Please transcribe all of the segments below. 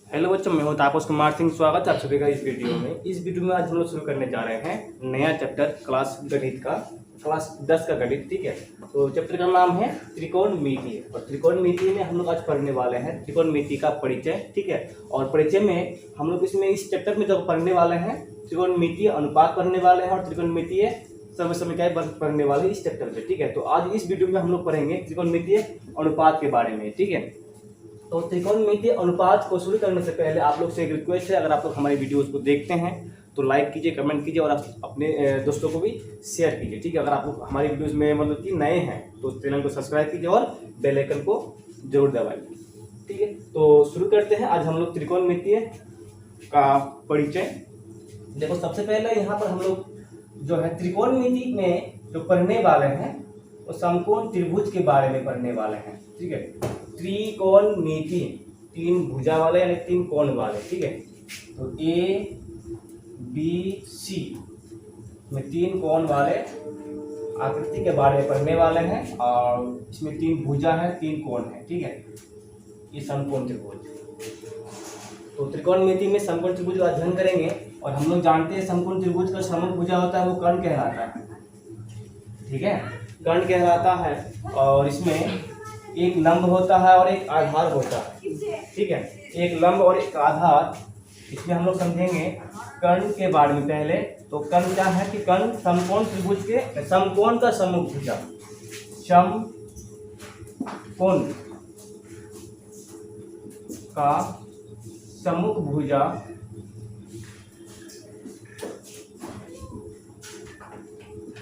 Hello बच्चों, मैं हूं तापस कुमार सिंह। स्वागत है आप सभी का इस वीडियो में। इस वीडियो में आज हम लोग शुरू करने जा रहे हैं नया चैप्टर क्लास गणित का, क्लास 10 का गणित। ठीक है, तो चैप्टर का नाम है त्रिकोणमिति। और त्रिकोणमिति में हम लोग आज पढ़ने वाले हैं त्रिकोणमिति का परिचय। ठीक है, और परिचय में हम लोग इसमें इस चैप्टर में जब पढ़ने वाले हैं त्रिकोणमितीय अनुपात पढ़ने वाले हैं और त्रिकोणमितीय समसमीकरण पढ़ने वाले हैं इस चैप्टर में। ठीक है, तो आज इस वीडियो में हम लोग पढ़ेंगे त्रिकोणमितीय अनुपात के बारे में। ठीक है, तो त्रिकोणमितीय अनुपात को शुरू करने से पहले आप लोग से एक रिक्वेस्ट है, अगर आप लोग हमारी वीडियोस को देखते हैं तो लाइक कीजिए, कमेंट कीजिए और आप अपने दोस्तों को भी शेयर कीजिए। ठीक है, अगर आप लोग हमारी वीडियोस में मतलब कि नए हैं तो चैनल को सब्सक्राइब कीजिए और बेल आइकन को जरूर दबाइए। ठीक है, तो शुरू करते हैं आज हम लोग त्रिकोणमितीय का परिचय। देखो, सबसे पहले यहाँ पर हम लोग जो है त्रिकोणमिति में जो पढ़ने वाले हैं वो समकोण त्रिभुज के बारे में पढ़ने वाले हैं। ठीक है, त्रिकोणमिति तीन भुजा वाले यानी तीन कोण वाले। ठीक है, तो ए बी सी में तीन कोण वाले आकृति के बारे में पढ़ने वाले हैं और इसमें तीन भुजा है, तीन कोण है। ठीक है, ये समकोण त्रिभुज। तो त्रिकोणमिति में समकोण त्रिभुज का अध्ययन करेंगे और हम लोग जानते हैं समकोण त्रिभुज का समभुज भुजा होता है वो कर्ण कहलाता है। ठीक है, कर्ण कहलाता है और इसमें एक लंब होता है और एक आधार होता है। ठीक है, एक लंब और एक आधार। इसमें हम लोग समझेंगे कर्ण के बारे में पहले। तो कर्ण क्या है कि कर्ण समकोण त्रिभुज के समकोण का सम्मुख भुजा, समकोण का सम्मुख भुजा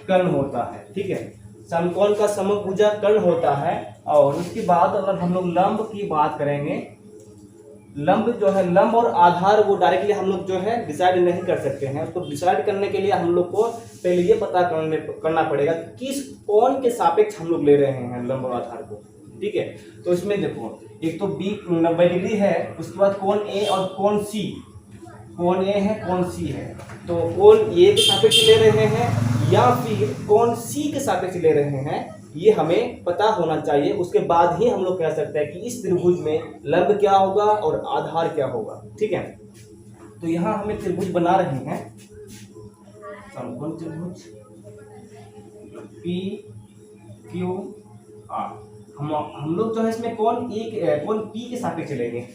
कर्ण होता है। ठीक है, समकोण का सम्मुख भुजा कर्ण होता है। और उसके बाद अगर हम लोग लंब की बात करेंगे, लंब जो है, लंब और आधार वो डायरेक्टली हम लोग जो है डिसाइड नहीं कर सकते हैं। उसको डिसाइड करने के लिए हम लोग को पहले ये पता करना पड़ेगा किस कोण के सापेक्ष हम लोग ले रहे हैं लंब और आधार को। ठीक है, तो इसमें देखो, एक तो बी 90 डिग्री है, उसके बाद कोण ए और कोण सी। कोण ए है, कोण सी है, तो कोण ए के सापेक्ष ले रहे हैं या फिर कोण सी के सापेक्ष ले रहे हैं, ये हमें पता होना चाहिए। उसके बाद ही हम लोग कह सकते हैं कि इस त्रिभुज में लंब क्या होगा और आधार क्या होगा। ठीक है, तो यहाँ हमें त्रिभुज बना रहे हैं समकोण त्रिभुज पी क्यू आर। हम लोग जो है इसमें कोण पी के सापेक्ष लेंगे।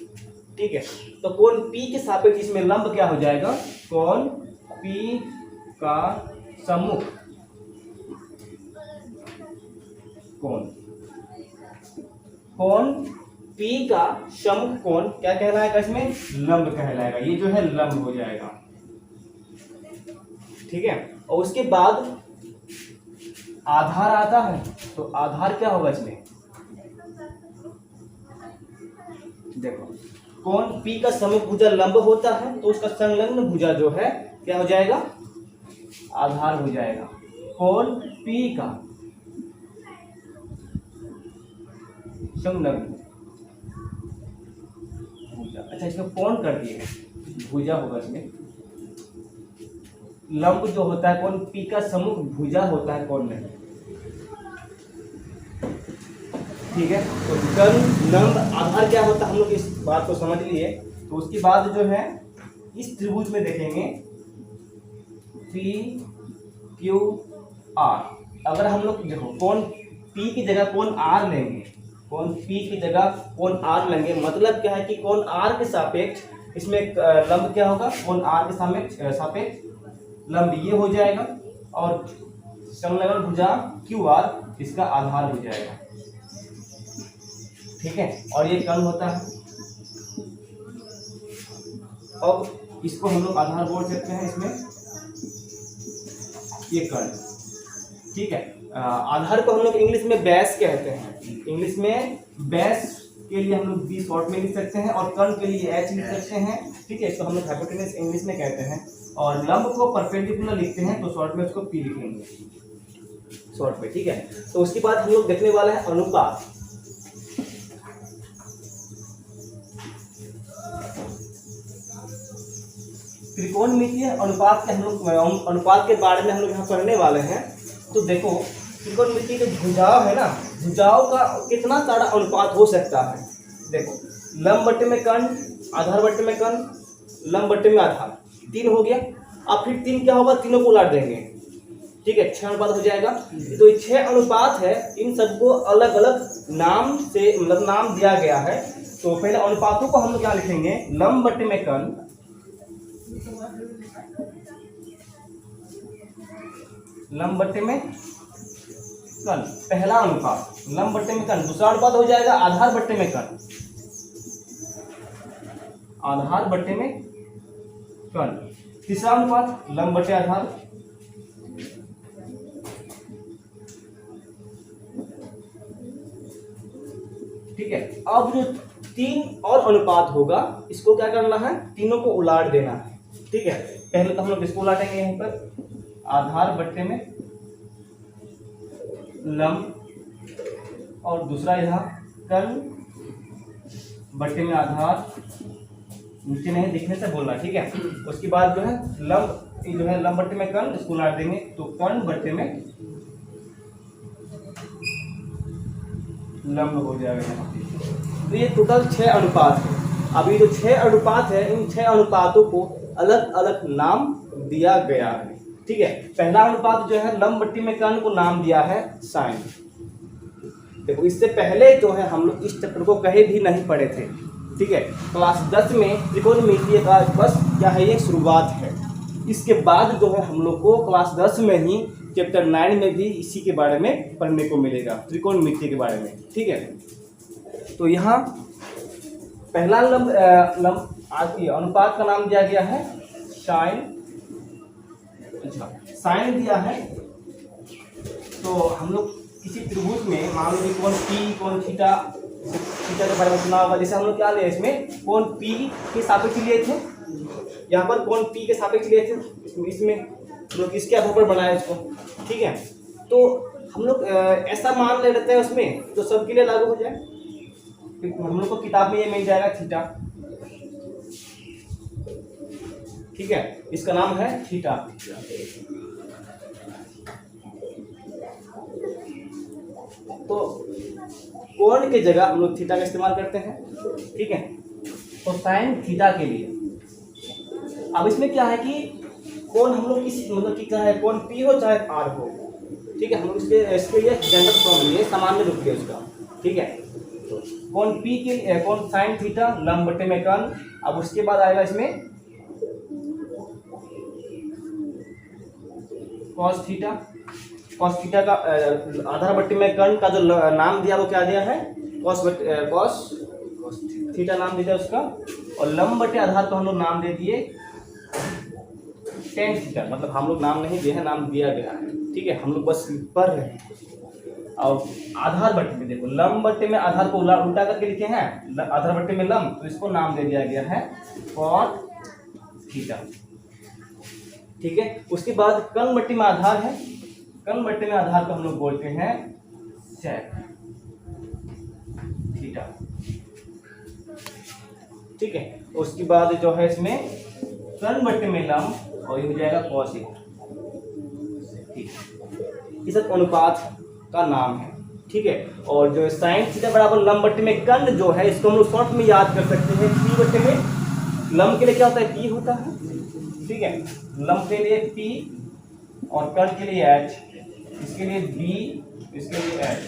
ठीक है, तो कोण पी के सापेक्ष इसमें लंब क्या हो जाएगा, कोण पी का सम्मुख कोण। कोण P का सम्मुख कोण क्या कहलाएगा, इसमें लंब कहलाएगा। ये जो है लंब हो जाएगा। ठीक है, और उसके बाद आधार आता है, तो आधार क्या होगा इसमें, देखो कोण P का सम्मुख भुजा लंब होता है तो उसका संलग्न भुजा जो है क्या हो जाएगा, आधार हो जाएगा। कोण P का संलग्न भुजा, अच्छा इसमें कोण कर दिए, भुजा होगा इसमें। लंब जो होता है कोण P का सम्मुख भुजा होता है कोण नहीं। ठीक है, तो कर्ण लंब आधार क्या होता है, हम लोग इस बात को समझ लिए। तो उसके बाद जो है इस त्रिभुज में देखेंगे पी क्यू आर। अगर हम लोग देखो कोण P की जगह कोण R लेंगे, कोण P की जगह कोण R लेंगे, मतलब क्या है कि कोण R के सापेक्ष इसमें लंब क्या होगा, कोण R के सापेक्ष लंब ये हो जाएगा और संलग्न भुजा QR इसका आधार हो जाएगा। ठीक है, और ये कर्ण होता है। अब इसको हम लोग आधार बोल सकते हैं, इसमें ये कर्ण। ठीक है, आधार को हम लोग इंग्लिश में बेस कहते हैं। इंग्लिश में बेस के लिए हम लोग बी शॉर्ट में लिख सकते हैं और कर्ण के लिए एच लिख सकते हैं। ठीक है, इसको हम लोग हाइपोटेनस इंग्लिश में कहते हैं। और लंब को परपेंडिकुलर लिखते हैं तो शॉर्ट में उसको पी लिखेंगे शॉर्ट में। ठीक है, तो उसके बाद हम लोग देखने वाले हैं अनुपात। त्रिकोणमितीय अनुपात के हम लोग अनुपात के बारे में हम लोग यहाँ पढ़ने वाले हैं। तो देखो, त्रिकोणमिति के भुजाओं है ना, भुजाओं का कितना सारा अनुपात हो सकता है। देखो, लंब बटे में कर्ण, आधार बट्टे में कर्ण, लंब बट्टे में आधार, 3 हो गया। अब फिर 3 क्या होगा, तीनों को उलाट देंगे, ठीक है, 6 अनुपात हो जाएगा। तो ये 6 अनुपात है, इन सबको अलग अलग नाम से मतलब नाम दिया गया है। तो पहले अनुपातों को हम लोग क्या लिखेंगे, लंब बट्टे में कर्ण, लंब बट्टे में कर्ण, पहला अनुपात लंब बट्टे में कर्ण। दूसरा अनुपात हो जाएगा आधार बट्टे में कर्ण, आधार बट्टे में कर्ण। तीसरा अनुपात लंब बट्टे आधार। ठीक है, अब जो 3 और अनुपात होगा इसको क्या करना है, तीनों को उलाट देना है। ठीक है, पहले तो हम लोग इसको उलाटेंगे, यहीं पर आधार बट्टे में लंब, और दूसरा यहाँ कर्ण बट्टे में आधार, नीचे नहीं दिखने से बोलना, ठीक है। उसके बाद जो है लंब, जो है लंब बट्टे में कर्ण, इसको उलाट देंगे तो कर्ण बट्टे में लंब हो जाएगा यहाँ पे। तो ये टोटल 6 अनुपात है। अभी जो 6 अनुपात है, इन 6 अनुपातों को अलग अलग नाम दिया गया है। ठीक है, पहला अनुपात जो है लंब बट्टी में कर्ण को नाम दिया है साइन। देखो, इससे पहले जो है हम लोग इस चैप्टर को कहीं भी नहीं पढ़े थे। ठीक है, क्लास 10 में त्रिकोणमितीय का बस क्या है, ये शुरुआत है। इसके बाद जो है हम लोग को क्लास 10 में ही चैप्टर 9 में भी इसी के बारे में पढ़ने को मिलेगा, त्रिकोणमितीय के बारे में। ठीक है, तो यहाँ पहला अनुपात का नाम दिया गया है साइन। अच्छा, साइन दिया है तो हम लोग किसी त्रिभुज में मान लो कोण पी, कोण थीटा, थीटा के बारे में सुना होगा। जैसे हम लोग क्या लिए इसमें, कोण पी के सापेक्ष लिए थे, यहाँ पर कोण पी के सापेक्ष लिए थे, इसमें हम लोग किसके आधार पर बनाया इसको। ठीक है, तो हम लोग ऐसा मान ले लेते हैं उसमें तो सबके लिए लागू हो जाए। हम लोग को किताब में ये मिल जाएगा थीटा। ठीक है, इसका नाम है थीटा। तो कोण के जगह हम लोग थीटा का इस्तेमाल करते हैं। ठीक है, तो साइन थीटा के लिए। अब इसमें क्या है कि कोण हम लोग किसी मतलब कि क्या है, कोण पी हो चाहे आर हो। ठीक है, हम लोग इसके लिए जनरल फॉर्म लिए, सामान्य रूप लिए उसका। ठीक है, कोण पी के लिए कोण साइन थीटा लंब बट्टे में कर्ण। अब उसके बाद आएगा इसमें कॉस थीटा। कॉस थीटा का आधार बट्टे में कर्ण का जो नाम दिया वो क्या दिया है, कॉस थीटा नाम दिया उसका। और लंब बट्टे आधार को हम लोग नाम दे दिए टेन थीटा। मतलब हम लोग नाम नहीं दिए हैं, नाम दिया गया है। ठीक है, हम लोग बस पढ़ रहे हैं। और आधार बट्टे में देखो, लंब बट्टे में आधार को उल्टा करके लिखे हैं, आधार बट्टे में लंब, तो इसको नाम दे दिया गया है कॉट थीटा। ठीक है, उसके बाद कर्ण बट्टे में आधार है, कर्ण बट्टे में आधार को हम लोग बोलते हैं सेक थीटा। ठीक है, उसके बाद जो है इसमें कर्ण बट्टे में लंब, और ये हो जाएगा कॉस थीटा। ठीक है, ये सब अनुपात का नाम है। ठीक है, और जो साइन थीटा बराबर लंब बट्टे में कर्ण जो है, इसको हम लोग शॉर्ट में याद कर सकते हैं। पी बट्टे में लंब के लिए क्या होता है, पी होता है। ठीक है, लंब के लिए पी और कर्ण के लिए एच, इसके लिए बी, इसके लिए एच,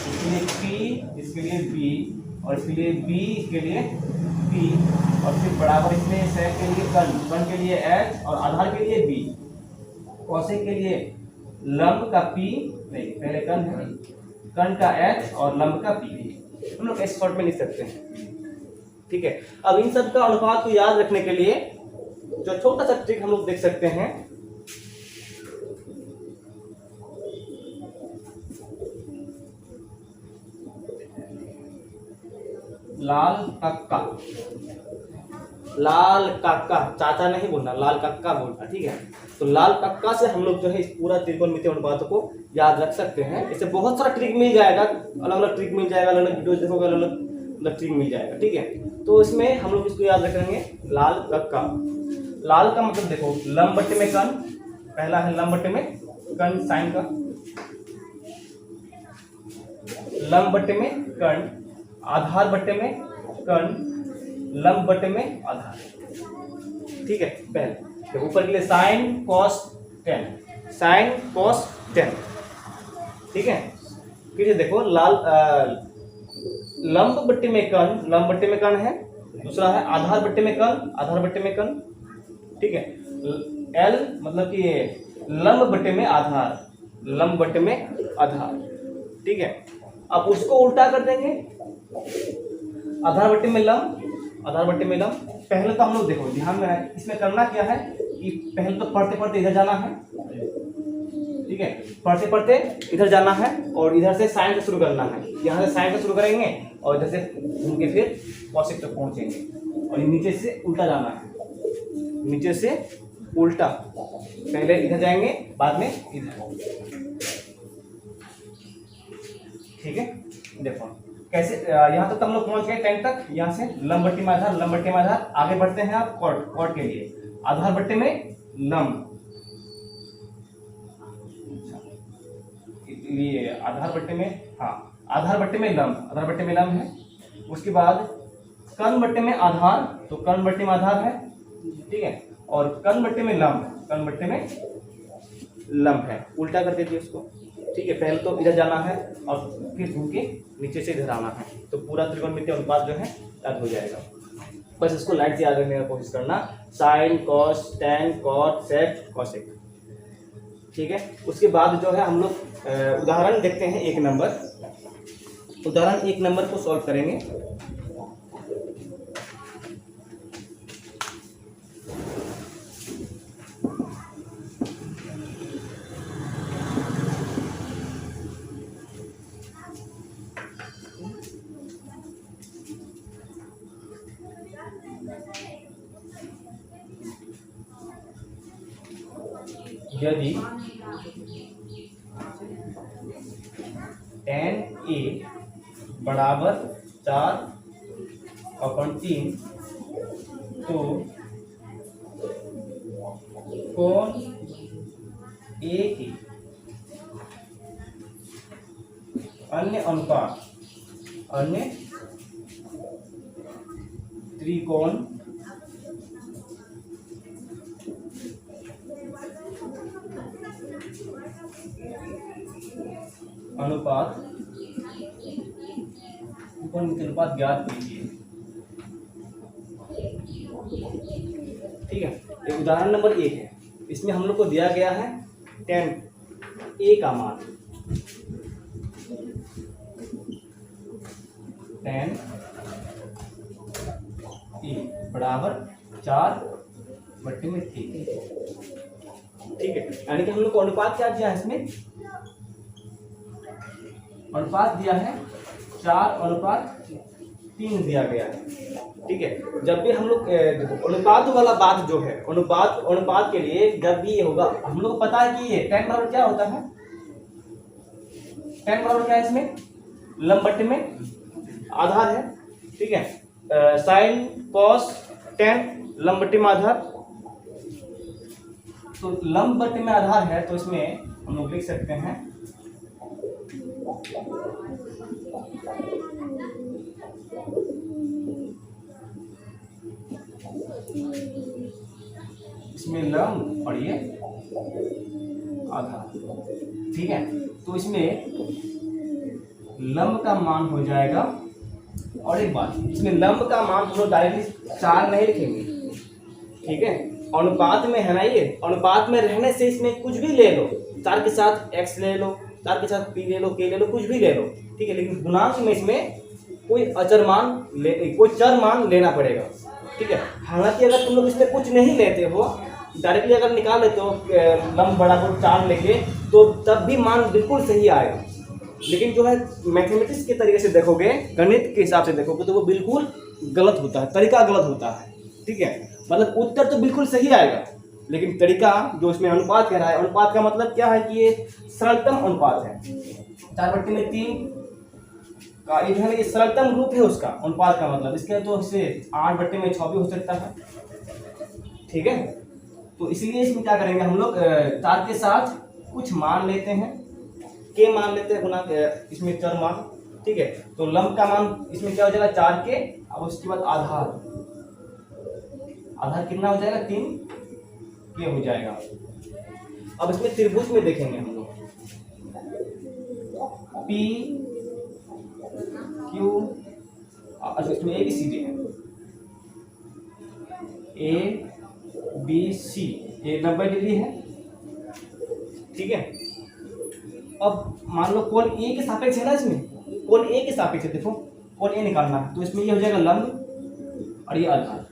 इसके लिए पी, इसके लिए बी, और इसके लिए बी, इसके लिए पी, और फिर बराबर इसमें सेक के लिए कर्ण, कर्ण के लिए एच और आधार के लिए बी, कॉसेक के लिए लंब का पी, नहीं पहले कर्ण है, कर्ण का एच और लंब का पी। हम लोग इस शॉर्ट में लिख सकते हैं। ठीक है, अब इन सब का अनुपात को याद रखने के लिए जो छोटा सा ट्रिक हम लोग देख सकते हैं। लाल कक्का, लाल काका, चाचा नहीं बोलना, लाल कक्का बोलना। ठीक है, तो लाल कक्का से हम लोग जो है इस पूरा त्रिकोणमितीय अनुपात को याद रख सकते हैं। इससे बहुत सारा ट्रिक मिल जाएगा, अलग अलग ट्रिक मिल जाएगा, अलग अलग वीडियो देखोगे अलग अलग ट्रिक मिल जाएगा। ठीक है, तो इसमें हम लोग इसको याद रखेंगे लाल कक्का। लाल का मतलब देखो, लंब बट्टे में कर्ण, पहला है लंब बट्टे में कर्ण साइन का, लंब बट्टे में कर्ण, आधार बट्टे में कर्ण, लंब बटे में आधार। ठीक है, पहले तो ऊपर के लिए sign cos ten, sign cos ten. ठीक है, फिर ये देखो लंब बट्टे में कर्ण, लंब बट्टे में कर्ण है, दूसरा है आधार बट्टे में कर्ण, आधार बट्टे में कर्ण। ठीक है, एल मतलब कि लंब बट्टे में आधार, लंब बट्टे में आधार। ठीक है, अब उसको उल्टा कर देंगे, आधार बट्टे में लंब, आधार बट्टे में लंब। पहले तो हम लोग देखो ध्यान में इसमें करना क्या है कि पहले तो पढ़ते पढ़ते इधर जाना है। ठीक है, पढ़ते पढ़ते इधर जाना है और इधर से साइन से शुरू करना है। यहाँ से साइन से शुरू करेंगे और इधर से घूम के फिर कॉसेक तक पहुंचेंगे और नीचे से उल्टा जाना है, नीचे से उल्टा, पहले इधर जाएंगे बाद में इधर। ठीक है, देखो कैसे यहाँ तक हम लोग पहुंच गए 10 तक। यहाँ से लंब बट्टे में आधार, लंब बट्टे में आधार। आगे बढ़ते हैं आप कॉट, कॉट के लिए आधार बट्टे में लंब, ये आधार बट्टे में, हाँ आधार बट्टे में लंब, आधार बट्टे में लंब है। उसके बाद कर्ण बट्टे में आधार, तो कर्ण बट्टे में आधार है। ठीक है, और कर्ण बट्टे में लंब, कर्ण बट्टे में लंब है। उल्टा कर देते उसको। ठीक है, पहले तो इधर जाना है और फिर घूम के नीचे से इधर आना है, तो पूरा त्रिकोणमितीय अनुपात जो है याद हो जाएगा। बस इसको लाइट से याद रखने की कोशिश करना, sine cos tan cot sec cosec. ठीक है, उसके बाद जो है हम लोग उदाहरण देखते हैं 1 नंबर, उदाहरण 1 नंबर को सॉल्व करेंगे। यदि tan A बराबर 4/3 तो कोण A की अन्य अनुपात, अन्य त्रिकोण अनुपात, अनुपात ज्ञात कीजिए। ठीक है, ये उदाहरण नंबर 1 है। इसमें हम लोग को दिया गया है tan A का मान, tan A बराबर 4/3। ठीक है, यानी कि हम लोग को अनुपात क्या दिया है, इसमें अनुपात दिया है 4/3 दिया गया है। ठीक है, जब भी हम लोग अनुपात वाला बात जो है, अनुपात के लिए जब भी ये होगा, हम लोग को पता है कि ये tan बराबर क्या होता है, tan बराबर क्या है, इसमें लंब बट्टे में आधार है। ठीक है, साइन कॉस tan लंब बट्टे में आधार, तो लंब बट्टे में आधार है, तो इसमें हम लोग लिख सकते हैं इसमें लंब और ये आधार। ठीक है, तो इसमें लंब का मान हो जाएगा, और एक बात, इसमें लंब का मान हम लोग डायरेक्टली 4 नहीं लिखेंगे। ठीक है, अनुपात में है ना, ये अनुपात में रहने से इसमें कुछ भी ले लो, 4 के साथ x ले लो, 4 के साथ p ले लो, k ले लो, कुछ भी ले लो। ठीक है, लेकिन गुणांक में इसमें कोई अचर मान कोई चर मान लेना पड़ेगा। ठीक है, हालांकि अगर तुम लोग इसमें कुछ नहीं लेते हो, डायरेक्टली अगर निकाल लेते हो लंब बराबर 4 लेके, तो तब भी मान बिल्कुल सही आएगा। लेकिन जो है मैथमेटिक्स के तरीके से देखोगे, गणित के हिसाब से देखोगे, तो वो बिल्कुल गलत होता है, तरीका गलत होता है। ठीक है, मतलब उत्तर तो बिल्कुल सही आएगा, लेकिन तरीका जो इसमें अनुपात कह रहा है, अनुपात का मतलब क्या है कि ये सरलतम अनुपात है। 4/3 का एक है, ये सरलतम रूप है उसका अनुपात का मतलब, इसके तो इसे 8/6 भी हो सकता है। ठीक है, तो इसलिए इसमें क्या करेंगे हम लोग, 4 के साथ कुछ मान लेते हैं, के मान लेते हैं, गुना इसमें चर मान। ठीक है, तो लंब का मान इसमें क्या हो जाएगा 4 के, अब उसके बाद आधार, आधार कितना हो जाएगा 3 के हो जाएगा। अब इसमें त्रिभुज में देखेंगे हम लोग पी क्यू, अच्छा इसमें ए बी सी डी है, ए बी सी, ये 90 डिग्री है, ठीक है। अब मान लो कोण ए के सापेक्ष है ना, इसमें कोण ए के सापेक्ष है, देखो कोण ए निकालना है, तो इसमें ये हो जाएगा लंब और ये आधार,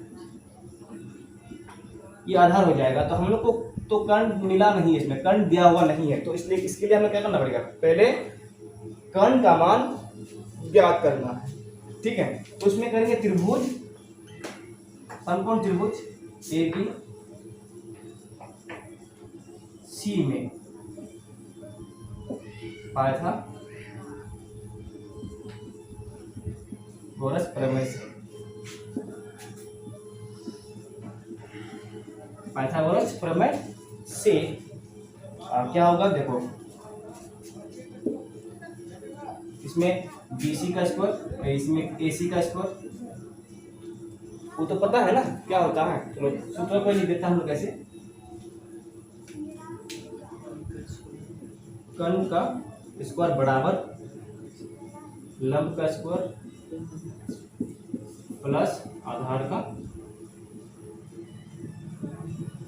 ये आधार हो जाएगा। तो हम लोग को तो कर्ण मिला नहीं है, इसमें कर्ण दिया हुआ नहीं है, तो इसलिए इसके लिए हमें क्या करना पड़ेगा, पहले कर्ण का मान ज्ञात करना है, ठीक है। तो उसमें करेंगे त्रिभुज, समकोण त्रिभुज ए बी सी में पाइथागोरस प्रमेय से, पाइथागोरस प्रमेय से क्या होगा, देखो इसमें BC का स्क्वायर, इसमें AC का स्क्वायर, वो तो पता है ना क्या होता है, चलो सूत्र को लिख देता हम लोग कैसे, कर्ण का स्क्वायर बराबर लंब का स्क्वायर प्लस आधार का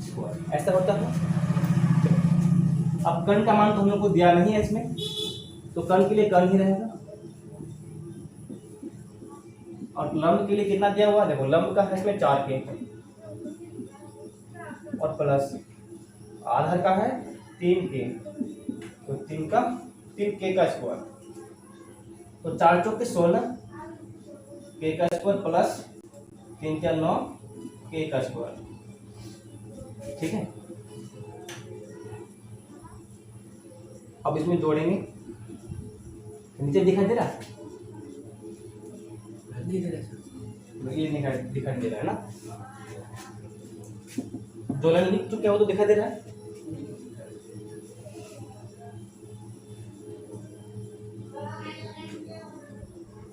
स्क्वायर, ऐसा होता है। अब कर्ण का मान तो हम लोग को दिया नहीं है इसमें, तो कर्ण के लिए कर्ण ही रहेगा, और लंब के लिए कितना दिया हुआ, देखो लंब का है इसमें 4 के और प्लस आधार का है 3 के, तो 3 के का स्क्वायर, तो 4 चौके 16 के का स्क्वायर प्लस 3 क्या 9 के का स्क्वायर, ठीक है। अब इसमें जोड़ेंगे, नीचे दिखाई दे रहा है, ये दिखाई दे रहा है ना, दोलन लिख चुके हो तो दिखाई दे रहा है।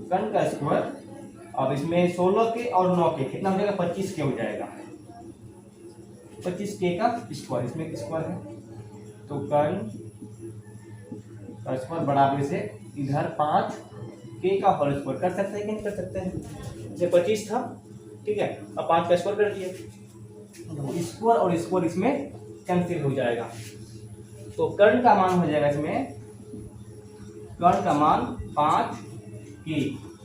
कर्ण का स्क्वायर, अब इसमें 16 के और 9 के कितना हो जाएगा, 25 के हो जाएगा, 25 के का स्क्वायर, इसमें स्क्वायर है, तो कर्ण का स्क्वायर बराबर से इधर 5 के का होल स्क्वायर कर सकते हैं कि नहीं कर सकते हैं, जैसे 25 था, ठीक है, अब 5 का स्क्वायर कर दिए, स्क्वायर और स्क्वायर इसमें कैंसिल हो जाएगा, तो कर्ण का मान हो जाएगा इसमें, कर्ण का मान 5 के,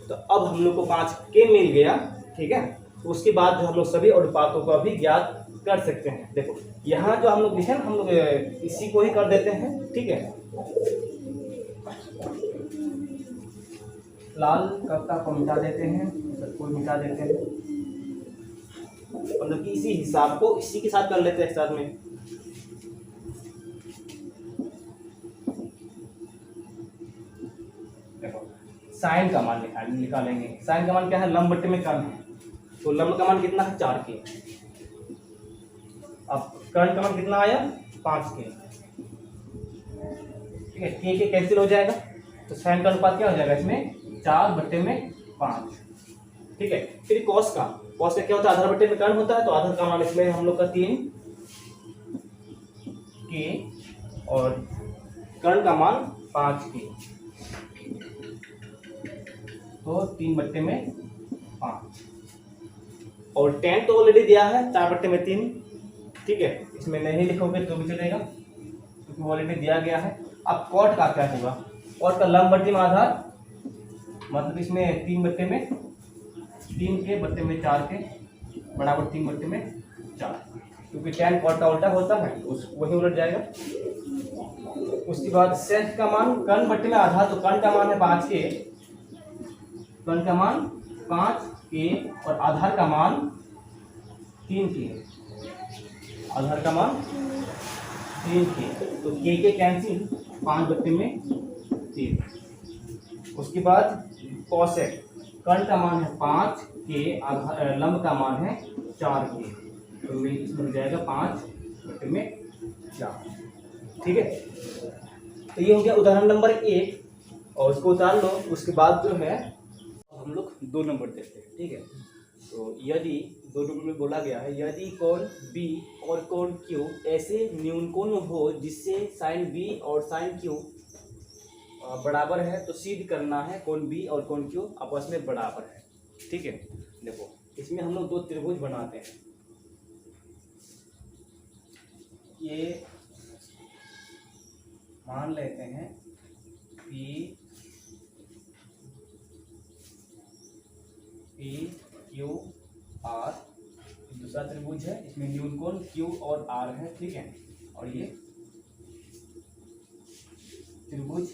तो अब हम लोग को 5 के मिल गया, ठीक है। तो उसके बाद जो हम लोग सभी अनुपातों को भी ज्ञात कर सकते हैं। देखो यहाँ जो हम लोग लिखे हम लोग इसी को ही कर देते हैं, ठीक है। लाल कक्का को मिटा देते हैं, को मिटा देते हैं, मतलब कि इसी हिसाब को इसी के साथ कर लेते हैं साथ में। देखो साइन का मान निकालेंगे, साइन का मान क्या है, लंब बट्टे में कर्ण है, तो लंब का मान कितना है 4 के, अब कर्ण का मान कितना आया 5 के, ठीक है, के कैंसिल हो जाएगा, तो साइन का अनुपात क्या हो जाएगा इसमें 4/5, ठीक है। फिर कॉस का क्या होता है, आधार बट्टे में कर्ण होता है, तो आधार का मान इसमें हम लोग का 3 के और कर्ण का मान 5 के, तो 3/5, और tan तो ऑलरेडी दिया है 4/3, ठीक है, इसमें नहीं लिखोगे तो भी चलेगा क्योंकि ऑलरेडी दिया गया है। अब कॉट का क्या होगा, कॉट का लंब बट्टे में आधार, मतलब इसमें 3/4 के बराबर 3/4, क्योंकि tan कॉट का उल्टा होता है वही उलट जाएगा। उसके बाद सेक का मान कर्ण बट्टे में आधार, तो कर्ण का मान है 5 के, कर्ण का मान 5 के और आधार का मान 3 के, आधार का मान 3 के, तो के कैंसिल 5/3। उसके बाद कॉसेक, कर्ण का मान है 5 के, लंब का मान है 4 के, तो इसमें हो जाएगा 5/4, ठीक है। तो ये हो गया उदाहरण नंबर 1, और उसको उतार लो। उसके बाद जो है हम लोग 2 नंबर देते हैं, ठीक है। तो यदि दो टुकड़ों में बोला गया है यदि कोण बी और कोण क्यू ऐसे न्यूनकोण हो जिससे साइन बी और साइन क्यू बराबर है तो सिद्ध करना है कोण बी और कोण क्यू आपस में बराबर है। ठीक है, देखो इसमें हम लोग दो त्रिभुज बनाते हैं। ये मान लेते हैं पी क्यू आर, दूसरा त्रिभुज है इसमें न्यूनकोण क्यू और आर है। ठीक है, और ये त्रिभुज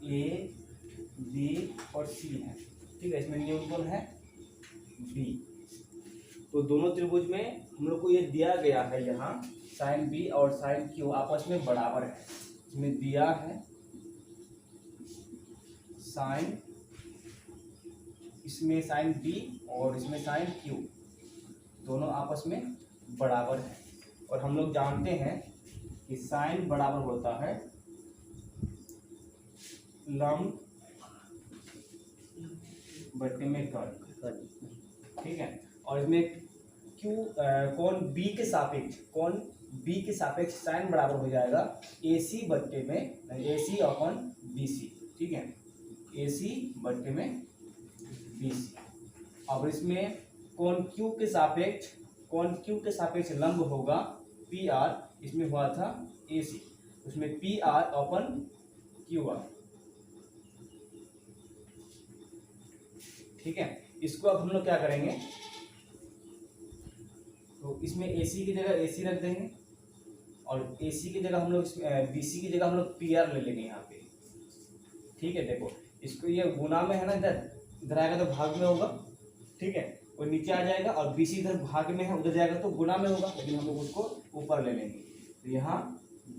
ए बी और सी है। ठीक है, इसमें न्यूनकोण है बी। तो दोनों त्रिभुज में हम लोग को ये दिया गया है यहाँ साइन बी और साइन क्यू आपस में बराबर है। इसमें दिया है साइन, इसमें साइन बी और इसमें साइन क्यू दोनों आपस में बराबर है। और हम लोग जानते हैं कि साइन बराबर होता है लंब बटे में कर्ण। ठीक है, और इसमें क्यू कोण बी के सापेक्ष साइन बराबर हो जाएगा ए सी बट्टे में ए सी अपॉन बी सी। ठीक है, ए सी बट्टे में बी सी। अब इसमें कोण क्यू के सापेक्ष लंब होगा पी आर, इसमें हुआ था ए सी, उसमें P R upon Q R. ठीक है, इसको अब हम लोग क्या करेंगे, तो इसमें AC की जगह AC रख देंगे और AC की जगह हम लोग BC की जगह हम लोग PR ले लेंगे यहाँ पे। ठीक है, देखो इसको ये गुना में है ना, इधर आएगा तो भाग में होगा। ठीक है, और नीचे आ जाएगा और BC इधर भाग में है, उधर जाएगा तो गुना में होगा, लेकिन हम लोग उसको ऊपर ले लेंगे। तो यहाँ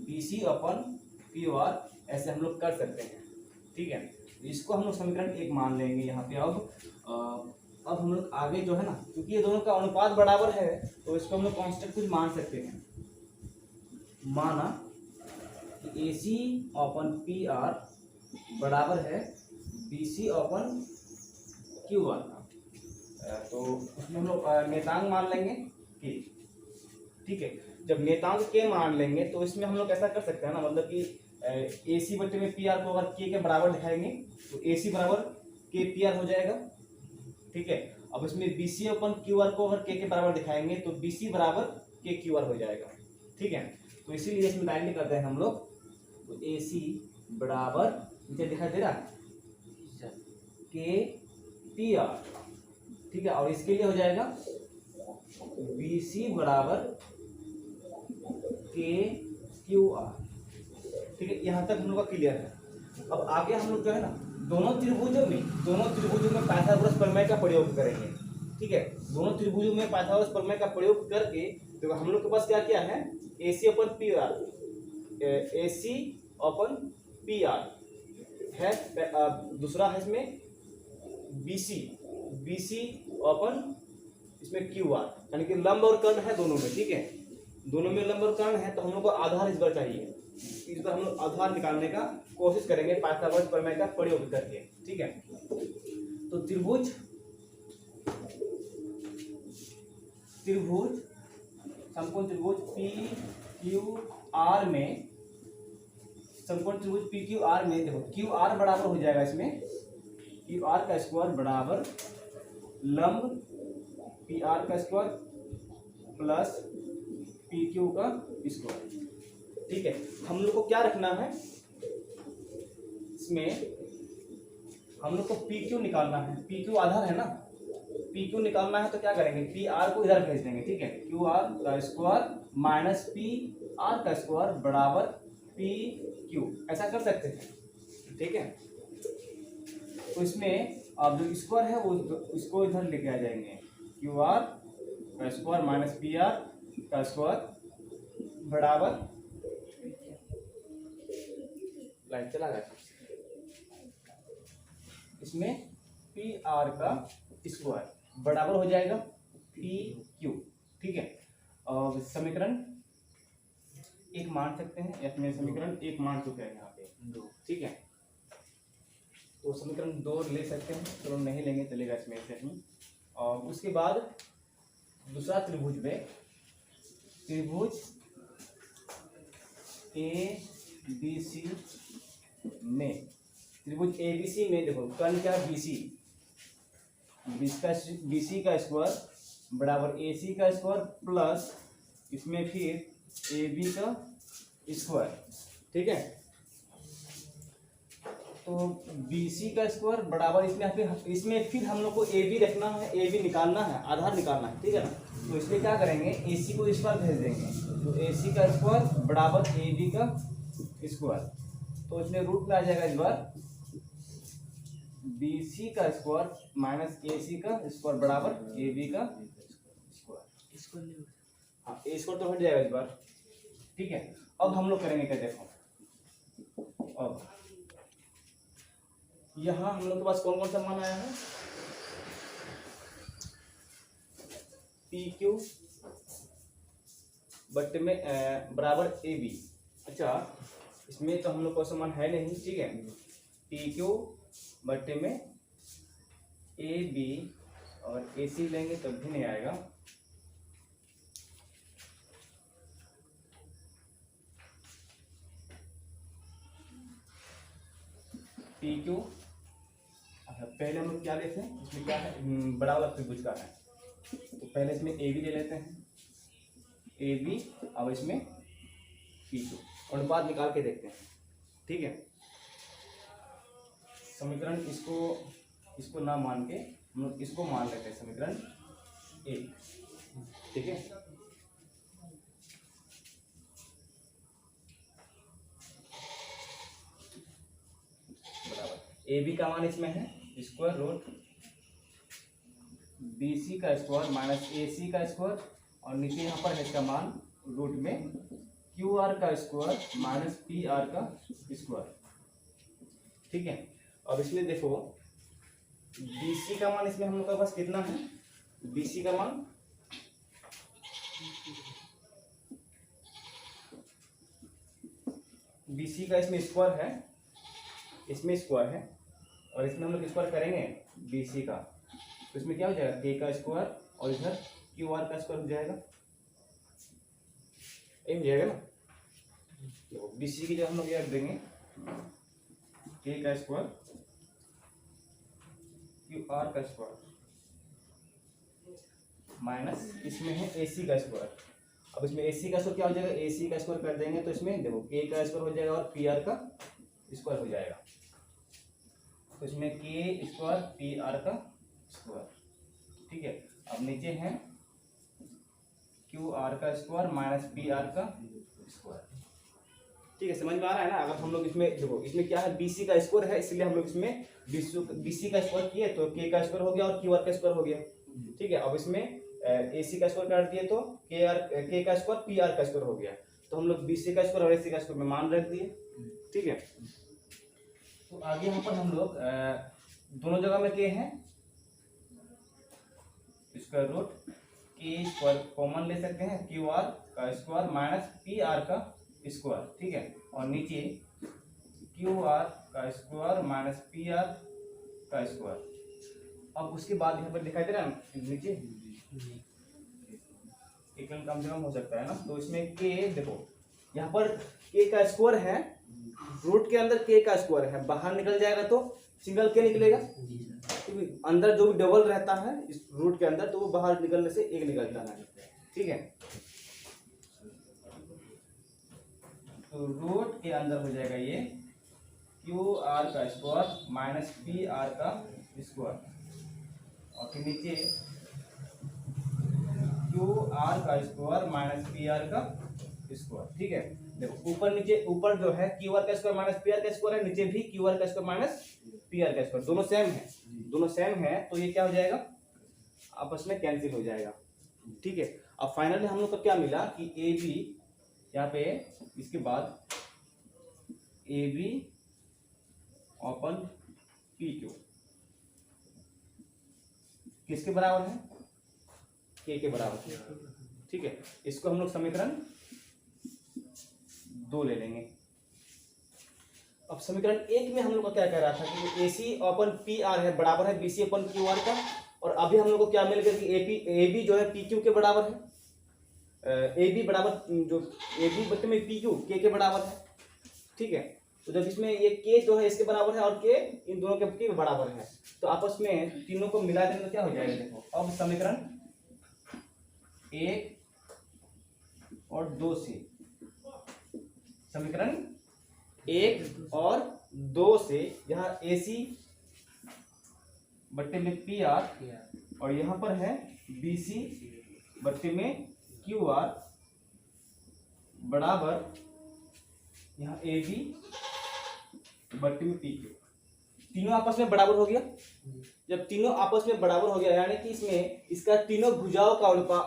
BC अपन PR ऐसे हम लोग कर सकते हैं। ठीक है, इसको हम लोग समीकरण 1 मान लेंगे यहाँ पे। अब हम लोग आगे जो है ना, क्योंकि ये दोनों का अनुपात बराबर है तो इसको हम लोग कांस्टेंट कुछ मान सकते हैं। माना कि AC अपन PR बराबर है BC अपन QR। तो उसमें हम लोग नेतांक मान लेंगे K। ठीक है, जब नेतांक K मान लेंगे तो इसमें हम लोग ऐसा कर सकते हैं ना, मतलब कि AC बटे में PR को अगर K के बराबर दिखाएंगे तो AC बराबर K PR हो जाएगा। ठीक है, अब इसमें BC अपन QR को अगर K के बराबर दिखाएंगे तो BC बराबर K QR हो जाएगा। ठीक है, तो इसीलिए इसमें डायरेक्ट करते हैं हम लोग, तो AC बराबर नीचे दिखाई दे रहा है K PR। ठीक है, और इसके लिए हो जाएगा BC बराबर K QR। ठीक है, यहाँ तक हम लोग का क्लियर है। अब आगे हम लोग जो है ना दोनों त्रिभुजों में पाइथागोरस प्रमेय का प्रयोग करेंगे। ठीक है, दोनों त्रिभुजों में पाइथागोरस प्रमेय का प्रयोग करके तो हम लोग के पास क्या क्या है, AC अपन PR है, दूसरा है इसमें BC अपन इसमें QR, यानी कि लंब और कर्ण है दोनों में। ठीक है, दोनों में लंब और कर्ण है तो हम लोग को आधार इस बार चाहिए। इस बार हम लोग आधार निकालने का कोशिश करेंगे पाइथागोरस प्रमेय का प्रयोग करके। ठीक है, तो त्रिभुज समकोण त्रिभुज PQR में, समकोण त्रिभुज PQR में देखो QR बराबर हो जाएगा इसमें QR का स्क्वायर बराबर लंब PR का स्क्वायर प्लस PQ का स्क्वायर। ठीक है, हम लोग को क्या रखना है, इसमें हम लोग को PQ निकालना है। PQ आधार है ना, PQ निकालना है तो क्या करेंगे, PR को इधर भेज देंगे। ठीक है, QR का स्क्वायर माइनस PR का स्क्वायर बराबर PQ, ऐसा कर सकते हैं। ठीक है, तो इसमें अब जो स्क्वायर है वो इसको इधर लेके आ जाएंगे, QR का स्क्वायर माइनस PR का स्क्वायर बराबर, लाइट चला गया, इसमें PR का स्क्वायर बराबर हो जाएगा PQ। ठीक है, और समीकरण 1 मान सकते हैं, या इसमें समीकरण 1 मान चुके हैं यहाँ पे 2। ठीक है, तो समीकरण 2 ले सकते हैं, चलो नहीं लेंगे चलेगा इसमें से ही। और उसके बाद दूसरा त्रिभुज में, त्रिभुज ए बी सी में, त्रिभुज ए बी सी में देखो कर्ण क्या है, BC, BC का स्क्वायर बराबर AC का स्क्वायर प्लस इसमें फिर AB का स्क्वायर। ठीक है, तो BC का स्क्वायर बराबर इसमें फिर हम लोग को AB रखना है, AB निकालना है, आधार निकालना है। ठीक है ना, तो इसमें क्या करेंगे, AC को स्क्वायर भेज देंगे, तो AC का स्क्वायर बराबर AB का स्क्वायर, तो इसमें रूट में आ जाएगा इस बार BC का स्क्वायर माइनस AC का स्क्वायर बराबर AB का स्क्वायर। हाँ, ए स्क्वायर तो हट जाएगा इस बार। ठीक है, अब हम लोग करेंगे क्या, देखो अब यहाँ हम लोग के पास कौन कौन सा मान आया है, PQ बट्टे में बराबर AB। अच्छा, इसमें तो हम लोग को समान है नहीं। ठीक है, PQ बट्टे में AB और AC लेंगे तब भी नहीं आएगा। PQ, अच्छा पहले हम लोग क्या लेते हैं, इसमें क्या है, बड़ा वाला त्रिभुज का है, तो पहले इसमें AB ले लेते हैं, AB, अब इसमें PQ, और बाद निकाल के देखते हैं। ठीक है, समीकरण इसको ना मान के हम लोग इसको मान लेते हैं, समीकरण 1। ठीक है, बराबर AB का मान इसमें है स्क्वायर रूट BC का स्क्वायर माइनस AC का स्क्वायर, और नीचे यहाँ पर है इसका मान रूट में QR का स्क्वायर माइनस PR का स्क्वायर। ठीक है, अब इसमें देखो BC का मान इसमें हम लोग के पास कितना है, BC का मान BC का इसमें स्क्वायर है, इसमें स्क्वायर है, और इसमें हम लोग स्क्वायर करेंगे BC का, तो इसमें क्या हो जाएगा, K का स्क्वायर और इधर QR का स्क्वायर हो जाएगा, हो जाएगा ना। तो BC की जगह हम लोग ये रख देंगे K का स्क्वायर QR का स्क्वायर माइनस इसमें है AC का स्क्वायर। अब इसमें AC का स्क्वायर क्या हो जाएगा, AC का स्क्वायर कर देंगे तो इसमें देखो K का स्क्वायर हो जाएगा और PR का स्क्वायर हो जाएगा, तो इसमें K स्क्वायर PR का स्क्वायर। ठीक है, अब नीचे है QR का स्क्वायर माइनस PR का स्क्वायर। ठीक है, समझ में आ रहा है ना। अगर हम लोग इसमें देखो, इसमें क्या है, BC का स्क्वायर है, इसलिए हम लोग इसमें BC का स्क्वायर किए तो K का स्क्वायर हो गया और QR का स्क्वायर हो गया। ठीक है, अब इसमें AC का स्क्वायर कर दिए तो K का स्क्वायर PR का स्क्वायर हो गया, तो हम लोग BC का स्क्वायर और AC का स्क्वायर में मान रख दिए। ठीक है, तो आगे यहाँ पर हम लोग दोनों जगह में K है, square root K square common ले सकते हैं, QR का स्क्वायर माइनस PR का स्क्वायर। ठीक है, और नीचे QR का स्क्वायर माइनस PR का स्क्वायर। अब उसके बाद यहाँ पर दिखाई दे रहा है नीचे एक कम से कम हो सकता है ना, तो इसमें K देखो यहाँ पर K का स्क्वायर है, रूट के अंदर K का स्क्वायर है, बाहर निकल जाएगा तो सिंगल K निकलेगा, क्योंकि अंदर जो भी डबल रहता है इस रूट के अंदर तो वो बाहर निकलने से एक निकलता है। ठीक है, तो रूट के अंदर हो जाएगा ये QR का स्क्वायर माइनस PR का स्क्वायर, और फिर नीचे QR का स्क्वायर माइनस PR का स्क्वायर। ठीक है, देखो ऊपर नीचे, ऊपर जो है QR का स्क्वायर माइनस PR का स्क्वायर है, नीचे भी QR का स्क्वायर माइनस PR का स्क्वायर, दोनों सेम है, दोनों सेम है, तो ये क्या हो जाएगा, आपस में कैंसिल हो जाएगा। ठीक है, अब फाइनली हम लोग को क्या मिला कि AB यहाँ पे, इसके बाद AB ओपन PQ किसके बराबर है, K के बराबर है। ठीक है, इसको हम लोग समीकरण 2 ले लेंगे। अब समीकरण 1 में हम लोग का क्या कह रहा था कि AC ओपन PR है बराबर है BC ओपन QR का, और अभी हम लोग को क्या मिल गया कि ए बी जो है पी क्यू के बराबर है, ए बी बराबर जो ए बी बटे में पी क्यू के बराबर है, ठीक है। तो जब इसमें ये के जो है इसके बराबर है और के इन दोनों के बराबर है, तो आपस में तीनों को मिला देंगे तो क्या हो जाएगा, देखो अब समीकरण 1 और 2 से, समीकरण 1 और 2 से यहाँ ए सी बट्टे में पी आर और यहाँ पर है बी सी बट्टे में क्यू आर बराबर यहाँ ए बी बट्टे में पी क्यू, तीनों आपस में बराबर हो गया। जब तीनों आपस में बराबर हो गया यानी कि इसमें इसका तीनों भुजाओं का अनुपात,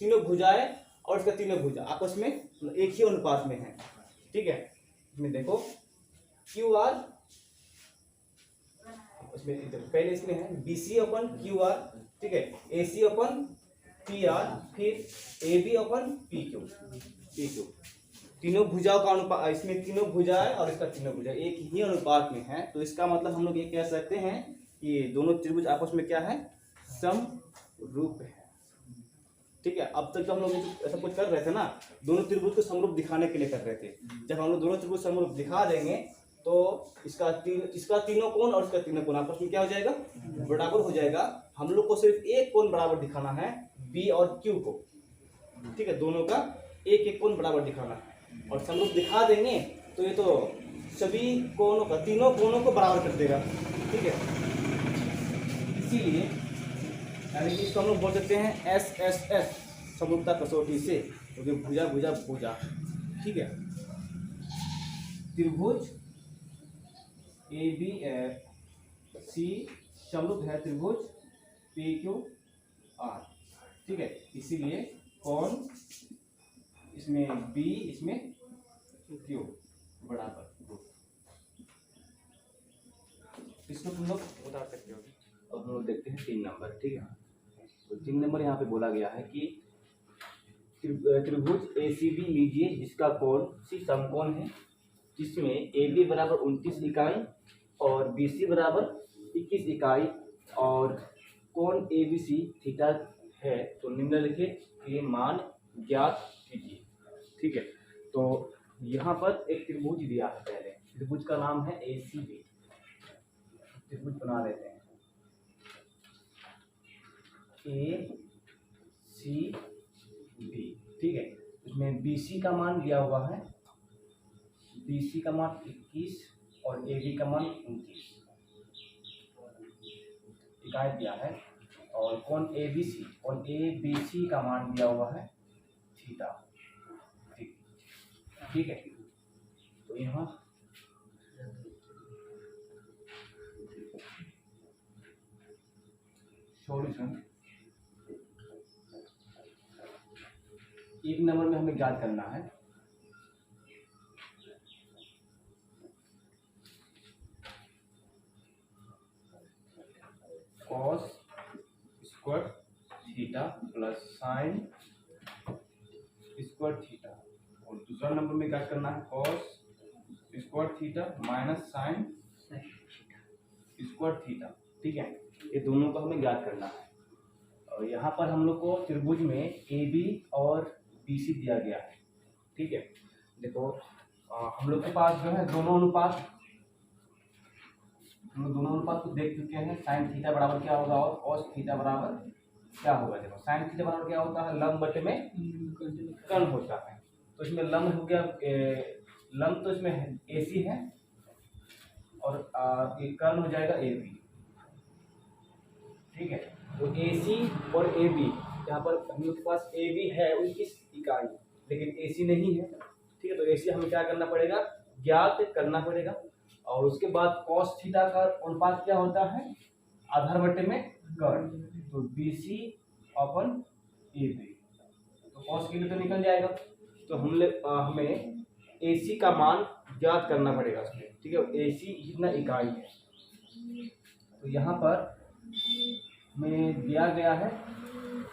तीनों भुजाएं और इसका तीनों भुजा आपस में एक ही अनुपात में है, ठीक है। इसमें देखो क्यू आर, उसमें पहले इसमें है B C upon Q R, ठीक है, A C upon P R, फिर A B upon P Q, तीनों भुजाओं का अनुपात, इसमें तीनों भुजाएं और इसका तीनों भुजा एक ही अनुपात में है। तो इसका मतलब हम लोग ये कह सकते हैं कि दोनों त्रिभुज आपस में क्या है, समरूप है, ठीक है। अब तक तो हम लोग ऐसा कुछ कर रहे थे ना, दोनों त्रिभुज को समरूप दिखाने के लिए कर रहे थे। जब हम लोग दोनों त्रिभुज समरूप दिखा देंगे तो इसका तीनों कोण और इसका तीनों कोण आपस में क्या हो जाएगा, बराबर हो जाएगा। हम लोग को सिर्फ एक कोण बराबर दिखाना है बी और क्यू को, ठीक है, दोनों का एक एक कोण बराबर दिखाना है और समरूप दिखा देंगे तो ये तो सभी कोणों का, तीनों कोणों को बराबर कर देगा, ठीक है। इसीलिए यानी कि इसको हम लोग बोल सकते हैं एस एस एस, समरूपता कसौटी से, क्योंकि भुजा भुजा भुजा, ठीक है। त्रिभुज ए बी सी समरूप है त्रिभुज पी क्यू आर, ठीक है। इसीलिए कोण इसमें बी इसमें क्यू बराबर, इसको तुम लोग उतार सकते हो। अब हम लोग देखते हैं 3 नंबर, ठीक है। तो 3 नंबर यहाँ पे बोला गया है कि त्रिभुज ए सी बी लीजिए जिसका कोण सी समकोण है, जिसमें ए बी बराबर 29 इकाई और बी सी बराबर 21 इकाई और कोण ए बी सी थीटा है, तो निम्नलिखित के मान ज्ञात कीजिए, ठीक है। तो यहाँ पर एक त्रिभुज दिया है, पहले त्रिभुज का नाम है ए सी बी, त्रिभुज बना लेते हैं ए सी बी, ठीक है। इसमें बी सी का मान दिया हुआ है, बी सी का मान 21 और ए बी का मान 29 इकाई दिया है और कोण ए बी सी और ए बी सी का मान दिया हुआ है थीटा, ठीक है। तो यहाँ सॉल्यूशन 1 नंबर में हमें ज्ञात करना है cos square theta plus sine square theta, और दूसरा नंबर में क्या करना है cos square theta minus sine square theta, ठीक है। ये दोनों को हमें ज्ञात करना है। और यहाँ पर हम लोग को त्रिभुज में ए बी और बी सी दिया गया है, ठीक है। देखो हम लोग के पास जो है दोनों अनुपात, हम लोग दोनों अनुपात को देख चुके हैं। साइन थीटा बराबर क्या होगा और कॉस थीटा बराबर क्या होगा। देखो साइन थीटा बराबर क्या होता है, लंब बटे में कर्ण होता है। तो इसमें लंब हो गया, लंब तो इसमें ए सी है और ये कर्ण हो जाएगा ए बी, ठीक है। तो ए सी और ए बी, यहाँ पर हम लोग के पास ए बी है 29 इकाई लेकिन ए सी नहीं है, ठीक है। तो ए सी हमें क्या करना पड़ेगा, ज्ञात करना पड़ेगा। और उसके बाद कॉस थीटा का अनुपात क्या होता है, आधार बटे में कर्ण, तो B C upon A B, तो कॉस के लिए तो निकल जाएगा। तो हमें ए सी का मान ज्ञात करना पड़ेगा उसमें, ठीक है। ए सी कितना इकाई है, तो यहाँ पर हमें दिया गया है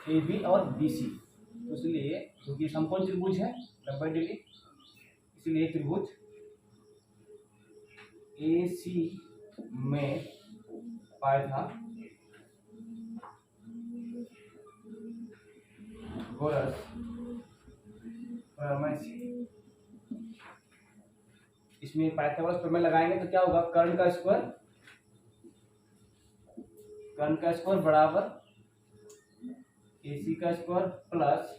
ए बी और बी सी, तो इसलिए क्योंकि समकोण त्रिभुज है 90 डिग्री, इसलिए त्रिभुज ए सी में पाया था पाइथागोरस प्रमेय से, इसमें पाइथागोरस प्रमेय लगाएंगे तो क्या होगा, कर्ण का स्क्वायर बराबर AC का स्क्वायर प्लस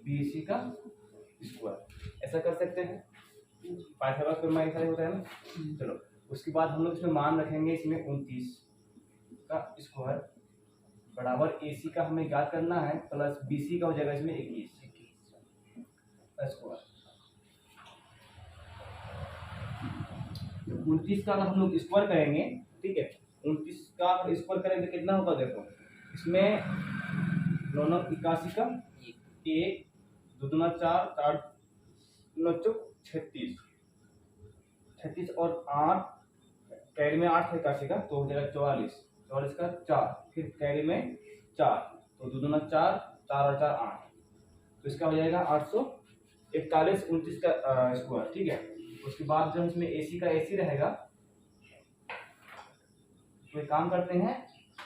BC का स्क्वायर, ऐसा कर सकते हैं। पाइथागोरस प्रमेय ऐसा ही होता है ना। चलो उसके बाद हम लोग इसमें मान रखेंगे, इसमें 29 का स्क्वायर बराबर AC का हमें याद करना है प्लस BC का हो जाएगा इसमें 21 का स्क्वायर। 29 का अगर हम लोग स्क्वायर करेंगे, ठीक है, 29 का अगर स्क्वायर करेंगे तो कितना होगा, देखो इसमें 9 9 81 का 1 2 दूना 4 4 9 चौक 36 36 और 8 कैरी में 8 है 81 का तो हो जाएगा 44 44 का 4, फिर कैरी में 4 तो 2 दूना 4 4 और 4 8, तो इसका हो जाएगा 841 29 का स्क्वायर, ठीक है। उसके बाद जब इसमें AC का AC रहेगा तो एक काम करते हैं,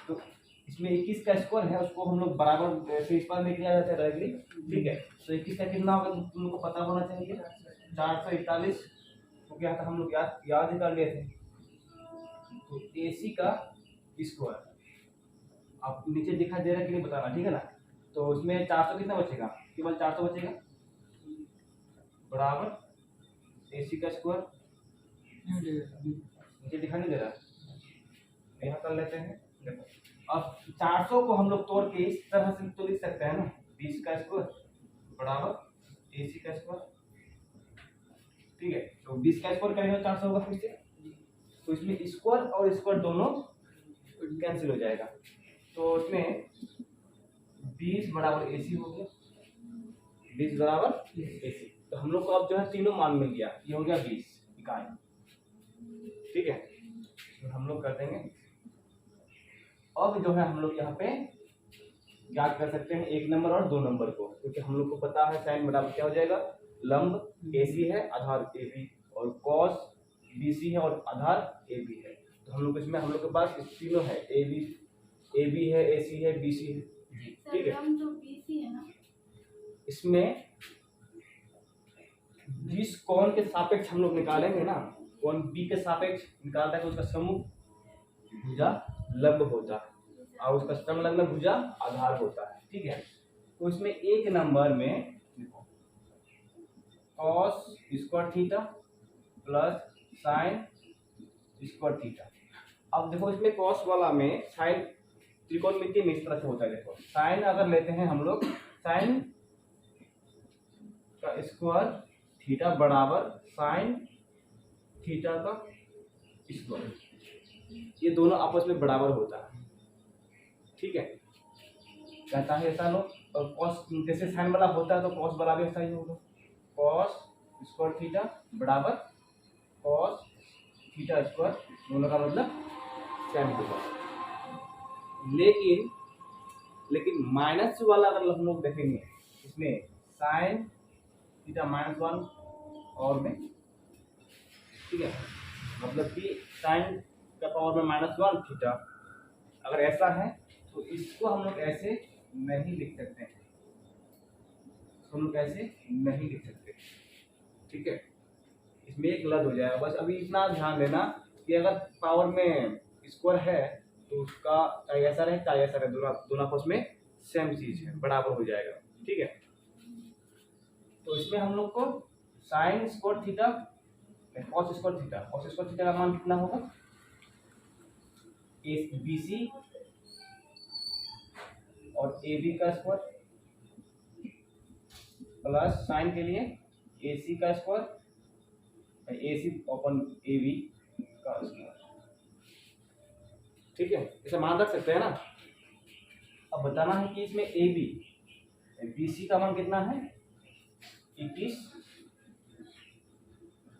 तो इसमें 21 का स्क्वायर है उसको हम लोग बराबर से इस पर लेके आ जाते हैं डायरेक्टली, ठीक है। तो 21 का कितना होगा तुम लोग को पता होना चाहिए, 441 तो क्या था, हम लोग याद ही कर लिए थे। तो AC का स्क्वायर आप नीचे दिखा दे रहा है कि नहीं बताना, ठीक है ना। तो उसमें 400 कितना बचेगा, केवल 400 बचेगा बराबर AC का स्क्वायर, नीचे दिखा नहीं दे रहा, यहाँ कर लेते हैं। देखो अब 400 को हम लोग तोड़ के इस तरह से तो लिख सकते हैं ना, 20 का स्क्वायर बराबर AC का स्क्वायर, ठीक है। तो 20 का स्क्वायर करेंगे तो 400 होगा फिर से, तो इसमें स्क्वायर और स्क्वायर दोनों कैंसिल हो जाएगा, तो इसमें 20 बराबर AC हो गया, 20 बराबर AC। तो हम लोग को अब जो है तीनों मान मिल गया, ये हो गया 20 इकाई, ठीक है। तो हम लोग कर देंगे, अब जो है हम लोग यहाँ पे याद कर सकते हैं 1 नंबर और 2 नंबर को, क्योंकि हम लोग को पता है साइन बराबर क्या हो जाएगा, लंब AC है आधार AB और कॉस BC है और आधार AB है। तो हम लोग इसमें हम लोग के पास तीनों है, AB है AC है BC है, ठीक है। जो BC है ना, इसमें जिस कोण के सापेक्ष हम लोग निकालेंगे ना, कोण B के सापेक्ष निकालता है तो उसका सम्मुख भुजा लंब होता है और उसका समलग्न भुजा आधार होता है, ठीक है। तो इसमें 1 नंबर में देखो cos square theta plus sine square theta. अब देखो इसमें cos वाला में साइन त्रिकोणमितीय में इस तरह से होता है, देखो साइन अगर लेते हैं हम लोग, साइन का स्क्वायर थीटा बराबर साइन थीटा का स्क्वायर, ये दोनों आपस में बराबर होता है, ठीक है। कहता है ऐसा लो, और कॉस जैसे साइन वाला होता है तो कॉस वाला भी ऐसा ही होगा, कॉस स्क्वायर थीटा बराबर कॉस थीटा स्क्वायर, दोनों का मतलब सेम होगा। लेकिन माइनस वाला अगर हम लोग देखेंगे, इसमें साइन थीटा -1 और में, ठीक है, मतलब कि साइन का पावर में -1 थीटा, अगर ऐसा है तो इसको हम लोग ऐसे नहीं लिख सकते हैं, हम लोग ऐसे नहीं लिख सकते, ठीक है। इसमें एक लद हो जाएगा, बस अभी इतना ध्यान देना कि अगर पावर में स्क्वायर है तो उसका चाहे ऐसा रहे चाहे ऐसा रहे, दोनों आपस में सेम चीज है, बराबर हो जाएगा, ठीक है। तो इसमें हम लोग को sine square theta cos square theta का मान कितना होगा, BC और AB का स्क्वायर प्लस साइन के लिए AC का स्क्वायर AC अपन AB का स्क्वायर, ठीक है, इसे मान रख सकते हैं ना। अब बताना है कि इसमें BC का मान कितना है 21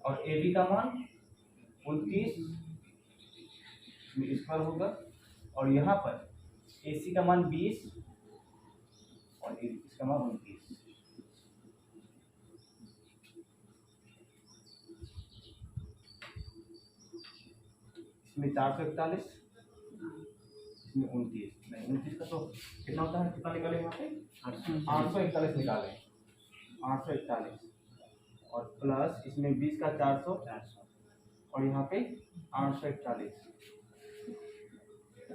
और AB का मान 29 स्क्वायर होगा, और यहाँ पर AC का मान 20 और इसका मान 29, इसमें 441, इसमें 29 नहीं, 29 का तो कितना होता है, कितना निकले यहाँ पे 841 निकालें, 841 और प्लस इसमें 20 का 400 और यहाँ पे 841,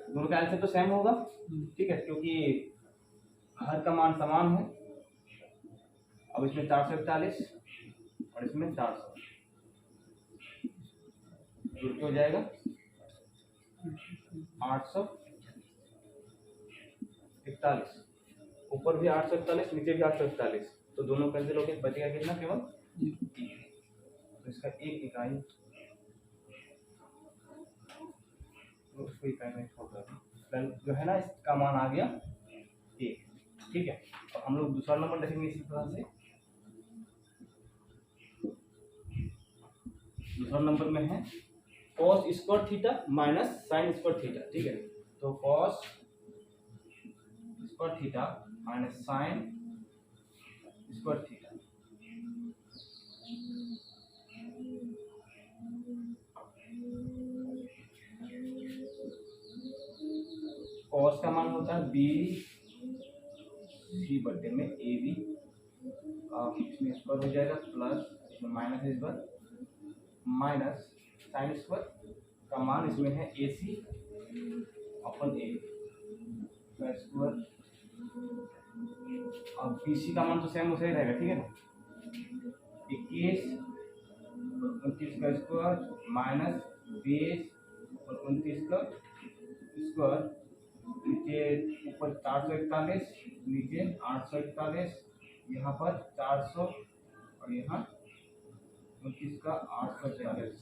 दोनों का आंसर तो सेम होगा, ठीक है, क्योंकि हर का मान समान है। अब इसमें 441 और इसमें 400 जुड़ के हो जाएगा 841, ऊपर भी 841 नीचे भी 841, तो दोनों कैंसिल हो गए, बचेगा कितना, केवल तो इसका एक इकाई, तो उसको इकाई में छोड़ दें, जो है ना इसका मान आ गया 1, ठीक है। और हम लोग दूसरा नंबर लिखेंगे इसी तरह से। दूसरा नंबर में है cos square theta minus sine square theta, ठीक है। तो cos square theta minus sine square theta, cos का मान होता है बी सी बटे में ए बी, इसमें स्क्वायर हो जाएगा प्लस इसमें minus square minus sine square का मान इसमें है A C upon A square, अब बी सी का मान तो सेम उसे ही रहेगा, ठीक है ना, 21 और 29 का स्क्वायर माइनस 20 और 29 का स्क्वायर, नीचे ऊपर 441 नीचे 841, यहाँ पर 400 और यहाँ 29 का 841,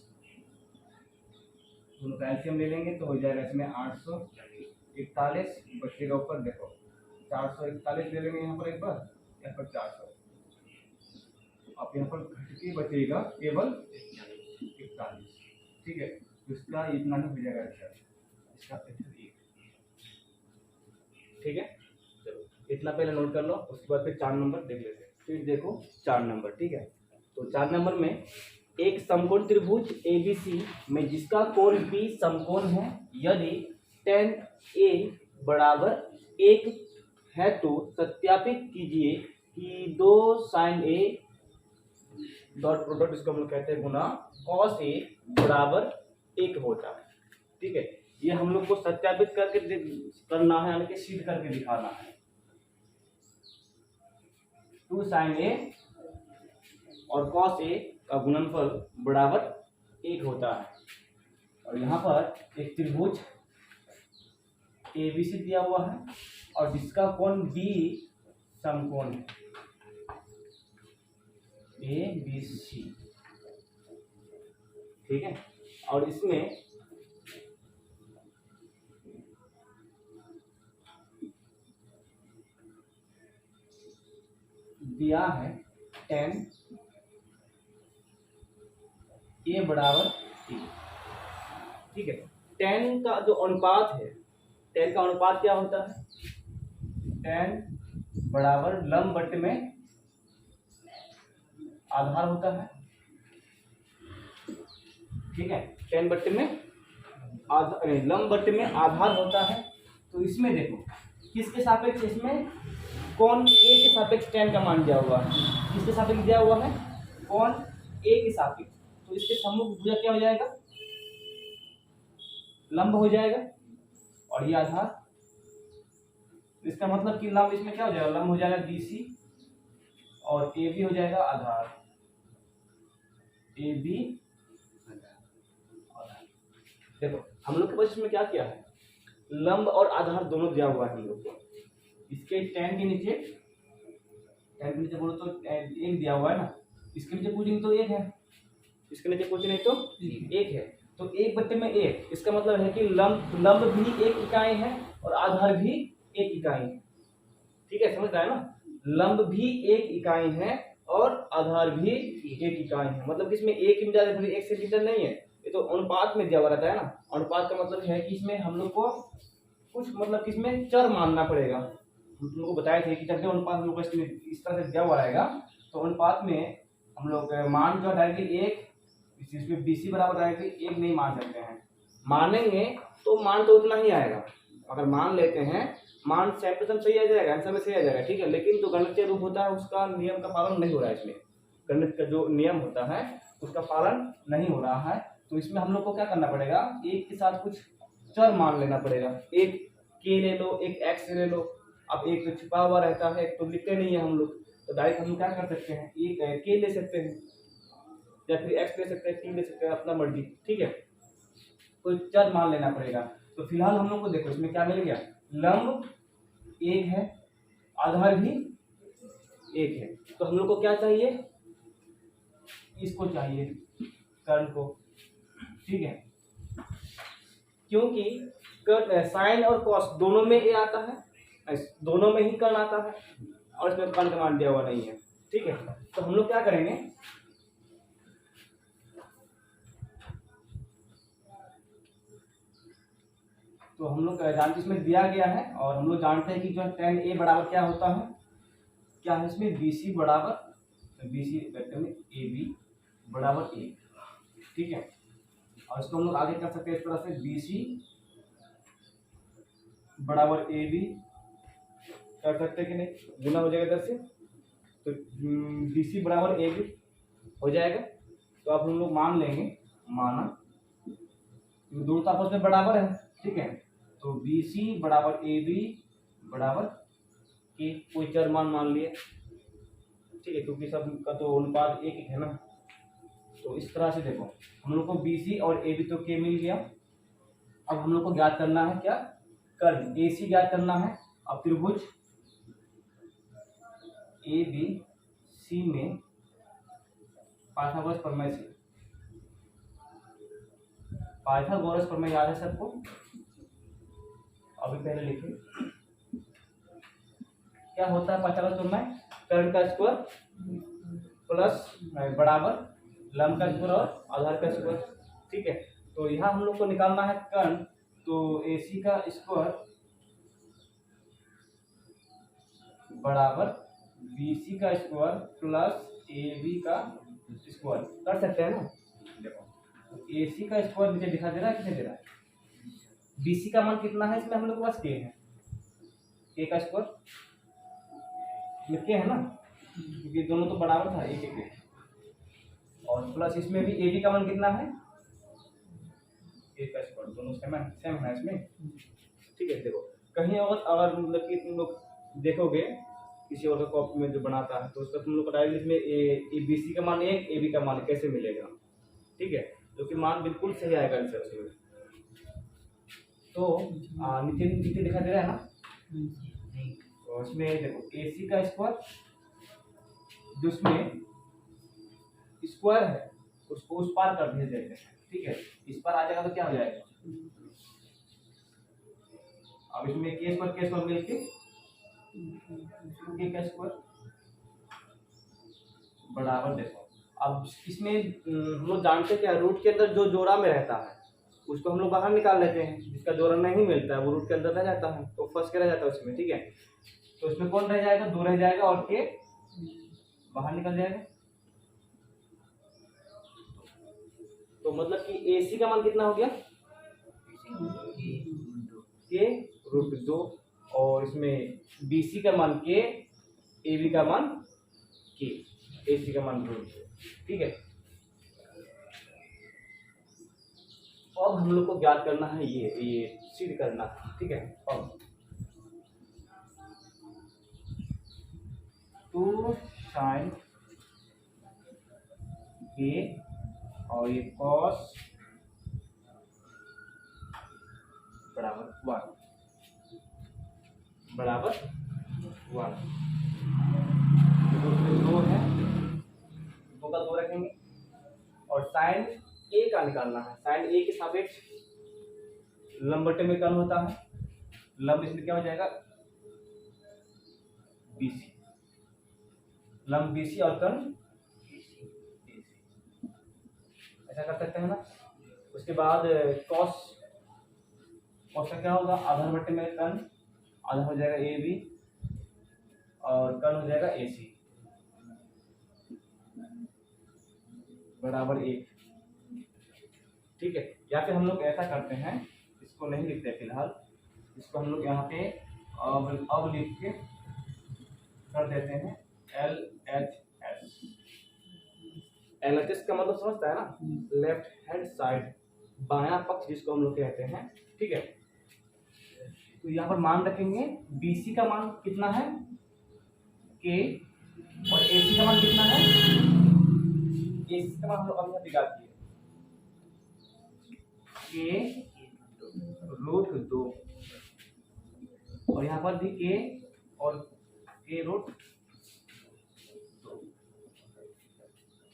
दोनों का एलसीएम ले लेंगे तो हो जाएगा इसमें 841, बचेगा ऊपर देखो 441 ले लेंगे यहाँ पर एक बार, यहाँ पर 400, अब यहाँ पर घट के बचेगा केवल 41, ठीक है, तो इसका इतना ही हो जाएगा आंसर, इसका आंसर 1, ठीक है। चलो इतना पहले नोट कर लो, उसके बाद फिर 4 नंबर देख लेते हैं। फिर देखो 4 नंबर, ठीक है। तो 4 नंबर में एक समकोण त्रिभुज ABC में जिसका कोण B समकोण है, यदि tan A बराबर 1 है तो सत्यापित कीजिए कि 2 sin A डॉट प्रोडक्ट, इसको हम लोग कहते हैं गुना cos A बराबर 1 होता है, ठीक है। ये हम लोग को सत्यापित करके करना है, यानी कि सिद्ध करके दिखाना है। 2 sin A और cos A का गुणनफल बराबर 1 होता है, और यहाँ पर एक त्रिभुज ABC दिया हुआ है और जिसका कोण B समकोण है ABC, ठीक है। और इसमें दिया है tan A बराबर 1, ठीक है। tan का जो अनुपात है, tan का अनुपात क्या होता है, tan बराबर लंब बट्टे में आधार होता है, ठीक है। tan बट्टे में लंब बट्टे में आधार होता है। तो इसमें देखो किसके सापेक्ष, इसमें कोण A के सापेक्ष tan का मान दिया हुआ है, किसके सापेक्ष दिया हुआ है, कोण A के सापेक्ष, तो इसके सम्मुख भुजा क्या हो जाएगा, लंब हो जाएगा, और ये आधार, इसका मतलब कि लंब इसमें क्या हो जाएगा, लंब हो जाएगा BC और AB हो जाएगा आधार, AB देखो हम लोग के पास इसमें क्या किया है, लंब और आधार दोनों दिया हुआ है हम लोग को। इसके tan के नीचे बोलो तो 1 दिया हुआ है ना, इसके नीचे पूछेंगे तो 1 है, इसके नीचे पूछे नहीं तो 1 है, तो 1 बट्टे में 1, इसका मतलब है कि लंब भी 1 इकाई है और आधार भी 1 इकाई है, ठीक है, समझ रहा है ना। लंब भी 1 इकाई है और आधार भी 1 इकाई है, मतलब कि इसमें 1 सेंटीमीटर नहीं है, ये तो अनुपात में दिया हुआ रहता है ना। अनुपात का मतलब है कि इसमें हम लोग को कुछ मतलब कि इसमें चर मानना पड़ेगा। हम लोगों को बताए थे कि जब भी अनुपात हम लोग को इस तरह से दिया हुआ रहेगा तो अनुपात में हम लोग मान जो डायरेक्टली 1, इसमें BC बराबर डायरेक्टली 1 नहीं मान सकते हैं, मानेंगे तो मान तो उतना ही आएगा, अगर मान लेते हैं मान सेम टू सेम सही आ जाएगा, आंसर में सही आ जाएगा, ठीक है। लेकिन जो गणितीय रूप होता है उसका नियम का पालन नहीं हो रहा है इसमें, गणित का जो नियम होता है उसका पालन नहीं हो रहा है। तो इसमें हम लोग को क्या करना पड़ेगा, एक के साथ कुछ चर मान लेना पड़ेगा। एक के ले लो, एक एक्स ले लो। अब एक तो छुपा हुआ रहता है, एक तो लिखते नहीं है हम लोग, तो डायरेक्ट हम लोग क्या कर सकते हैं, एक के ले सकते हैं या फिर एक्स ले सकते हैं, टी ले सकते हैं, अपना मर्जी, ठीक है। कोई चर मान लेना पड़ेगा। तो फिलहाल हम लोग को देखो इसमें क्या मिल गया, लंब एक है, आधार भी एक है। तो हम लोग को क्या चाहिए, इसको चाहिए, कर्ण को, ठीक है। क्योंकि कर्ण साइन और कॉस दोनों में ए आता है, दोनों में ही कर्ण आता है, और इसमें कर्ण का मान दिया हुआ नहीं है, ठीक है। तो हम लोग क्या करेंगे, तो हम लोग जानते इसमें दिया गया है, और हम लोग जानते हैं कि जो tan a बराबर क्या होता है, क्या है इसमें BC बराबर BC वेक्टर में AB बराबर a, ठीक है। और इसको हम लोग आगे कर सकते हैं इस तरह से, BC बराबर AB कर सकते हैं कि नहीं, गुना हो जाएगा इधर से, तो BC बराबर AB हो जाएगा। तो अब हम लोग मान लेंगे, माना दोनों तो आपस में बराबर है, ठीक है। तो BC बराबर AB बराबर के कोई चर मान लिए, ठीक है, क्योंकि सब का तो अनुपात एक है ना। तो इस तरह से देखो हम लोग को BC और AB तो के मिल गया। अब हम लोग को ज्ञात करना है क्या, कर्ण AC ज्ञात करना है। अब त्रिभुज ABC में पाइथागोरस प्रमेय से, पाइथागोरस प्रमेय याद है सबको, अभी पहले लिखे, क्या होता है पाइथागोरस प्रमेय, कर्ण का स्क्वायर प्लस बराबर लंब का स्क्वायर और आधार का स्क्वायर, ठीक है। तो यहाँ हम लोग को निकालना है कर्ण, तो AC का स्क्वायर बराबर BC का स्क्वायर प्लस AB का स्क्वायर कर सकते हैं ना। देखो तो AC का स्क्वायर नीचे दिखा दे रहा है, किसे दे रहा है, BC का मान कितना है इसमें, हम लोग के पास k है, k का स्क्वायर में k है ना, क्योंकि दोनों तो बराबर था, एक एक, और प्लस इसमें भी AB का मान कितना है, k का स्क्वायर, दोनों सेम है इसमें, ठीक है। देखो कहीं और अगर मतलब कि तुम लोग देखोगे किसी और का कॉपी में जो बनाता है, तो उसका तुम लोग को डायरेक्ट इसमें BC का मान एक, AB का मान कैसे मिलेगा, ठीक है, जो कि मान बिल्कुल सही आएगा आंसर उसमें। तो नीचे नीचे दिखा दे रहा है ना, तो इसमें देखो AC का स्क्वायर, जो इसमें स्क्वायर है उसको उस पार कर भेज देते हैं, ठीक है, इस पर आ जाएगा तो क्या हो जाएगा, अब इसमें k स्क्वायर मिलके k का स्क्वायर बराबर, देखो अब इसमें हम लोग जानते हैं क्या, रूट के अंदर जो जोड़ा में रहता है उसको हम लोग बाहर निकाल लेते हैं, जिसका जोड़ा नहीं मिलता है वो रूट के अंदर रह जाता है, तो फंस के रह जाता है उसमें, ठीक है। तो इसमें कौन रह जाएगा, 2 रह जाएगा और के बाहर निकल जाएगा। तो मतलब कि AC का मान कितना हो गया, के रूट 2, और इसमें BC का मान के, AB का मान के, AC का मान रूट 2, ठीक है। अब हम लोग को ज्ञात करना है ये सिद्ध करना, ठीक है। अब 2 sin A और ये cos बराबर 1 2 है, 2 का 2 रखेंगे, और साइन A का निकालना है, साइन A के सापेक्ष लंब बटे में कर्ण होता है, लंब इसमें क्या हो जाएगा, BC, लंब BC और कर्ण ऐसा कर सकते हैं ना। उसके बाद cos का क्या होगा, आधार बटे में कर्ण, आधा हो जाएगा AB और कर्ण हो जाएगा AC बराबर 1, ठीक है। या फिर हम लोग ऐसा करते हैं, इसको नहीं लिखते फिलहाल, इसको हम लोग यहाँ पे अब लिख के कर देते हैं LHS। LHS का मतलब समझता है ना, लेफ्ट हैंड साइड, बायां पक्ष जिसको हम लोग कहते हैं। ठीक है, तो यहाँ पर मान रखेंगे BC का मान कितना है K, और AC का मान कितना है, AC का मान हम लोग अब यहाँ निकाल दिए K√2, और यहाँ पर भी K और K√2।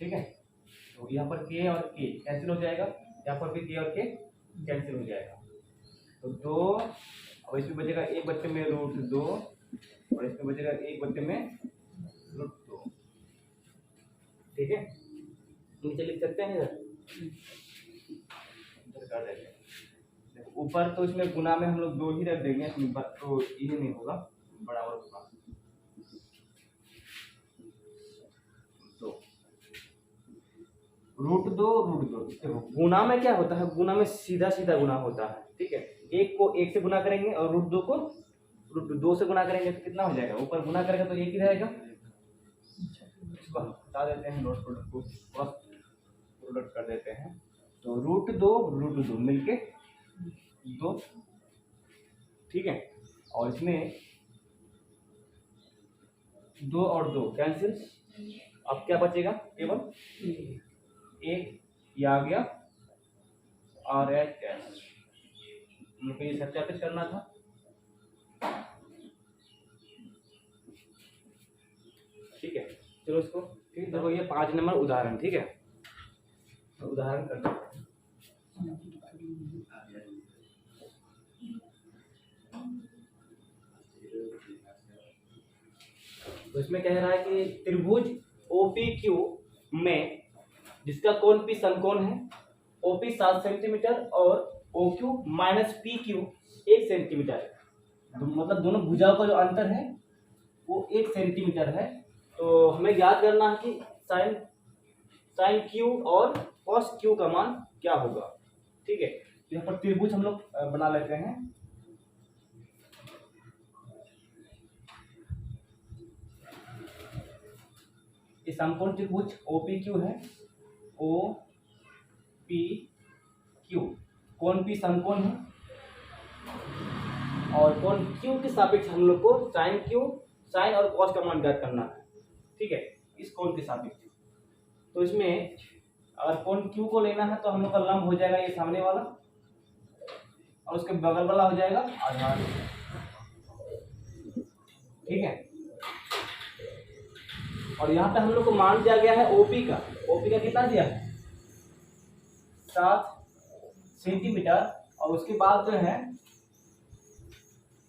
ठीक है, तो यहाँ पर K और K कैंसिल हो जाएगा, यहाँ पर भी K और K कैंसिल हो जाएगा, तो 2, और इसमें बचेगा 1 बच्चे में √2, और इसमें बचेगा 1 बच्चे में √2। ठीक है, नीचे लिख सकते हैं इधर कर देते हैं। ऊपर तो इसमें गुना में हम लोग 2 ही रख देंगे, तो ये नहीं होगा, बराबर होगा। तो √2 देखो गुना में क्या होता है, गुना में सीधा सीधा गुना होता है। ठीक है, 1 को 1 से गुना करेंगे और √2 को √2 से गुना करेंगे तो कितना हो जाएगा, ऊपर गुना करेगा तो 1 ही रहेगा। इसको हटा देते हैं, नोट प्रोडक्ट को प्रोडक्ट कर देते हैं, तो √2 मिलके 2। ठीक है, और इसमें 2 और 2 कैंसिल, अब क्या बचेगा, केवल 1 ये आ गया RHS। मुझे ये सत्यापित करना था। ठीक है, चलो इसको, ठीक है, देखो ये 5 नंबर उदाहरण। ठीक है, तो उदाहरण करते हैं। तो इसमें कह रहा है कि त्रिभुज OPQ में जिसका कोण P समकोण है, OP 7 सेंटीमीटर और OQ -PQ 1 सेंटीमीटर है, तो मतलब दोनों भुजाओं का जो अंतर है वो 1 सेंटीमीटर है। तो हमें याद करना है कि साइन Q और cos Q का मान क्या होगा। ठीक है, तो यहाँ पर त्रिभुज हम लोग बना लेते हैं। ये समकोण त्रिभुज OPQ है, OPQ, कोण P समकोण है, और कोण Q के सापेक्ष हम लोग को साइन और cos का मान ज्ञात करना है। ठीक है, इस कोण के सापेक्ष। तो इसमें अगर कोण Q को लेना है तो हम लोग का लंब हो जाएगा ये सामने वाला, और उसके बगल वाला हो जाएगा आधार। ठीक है, और यहाँ पे हम लोग को मान दिया गया है OP का कितना दिया है, 7 सेंटीमीटर, और उसके बाद जो है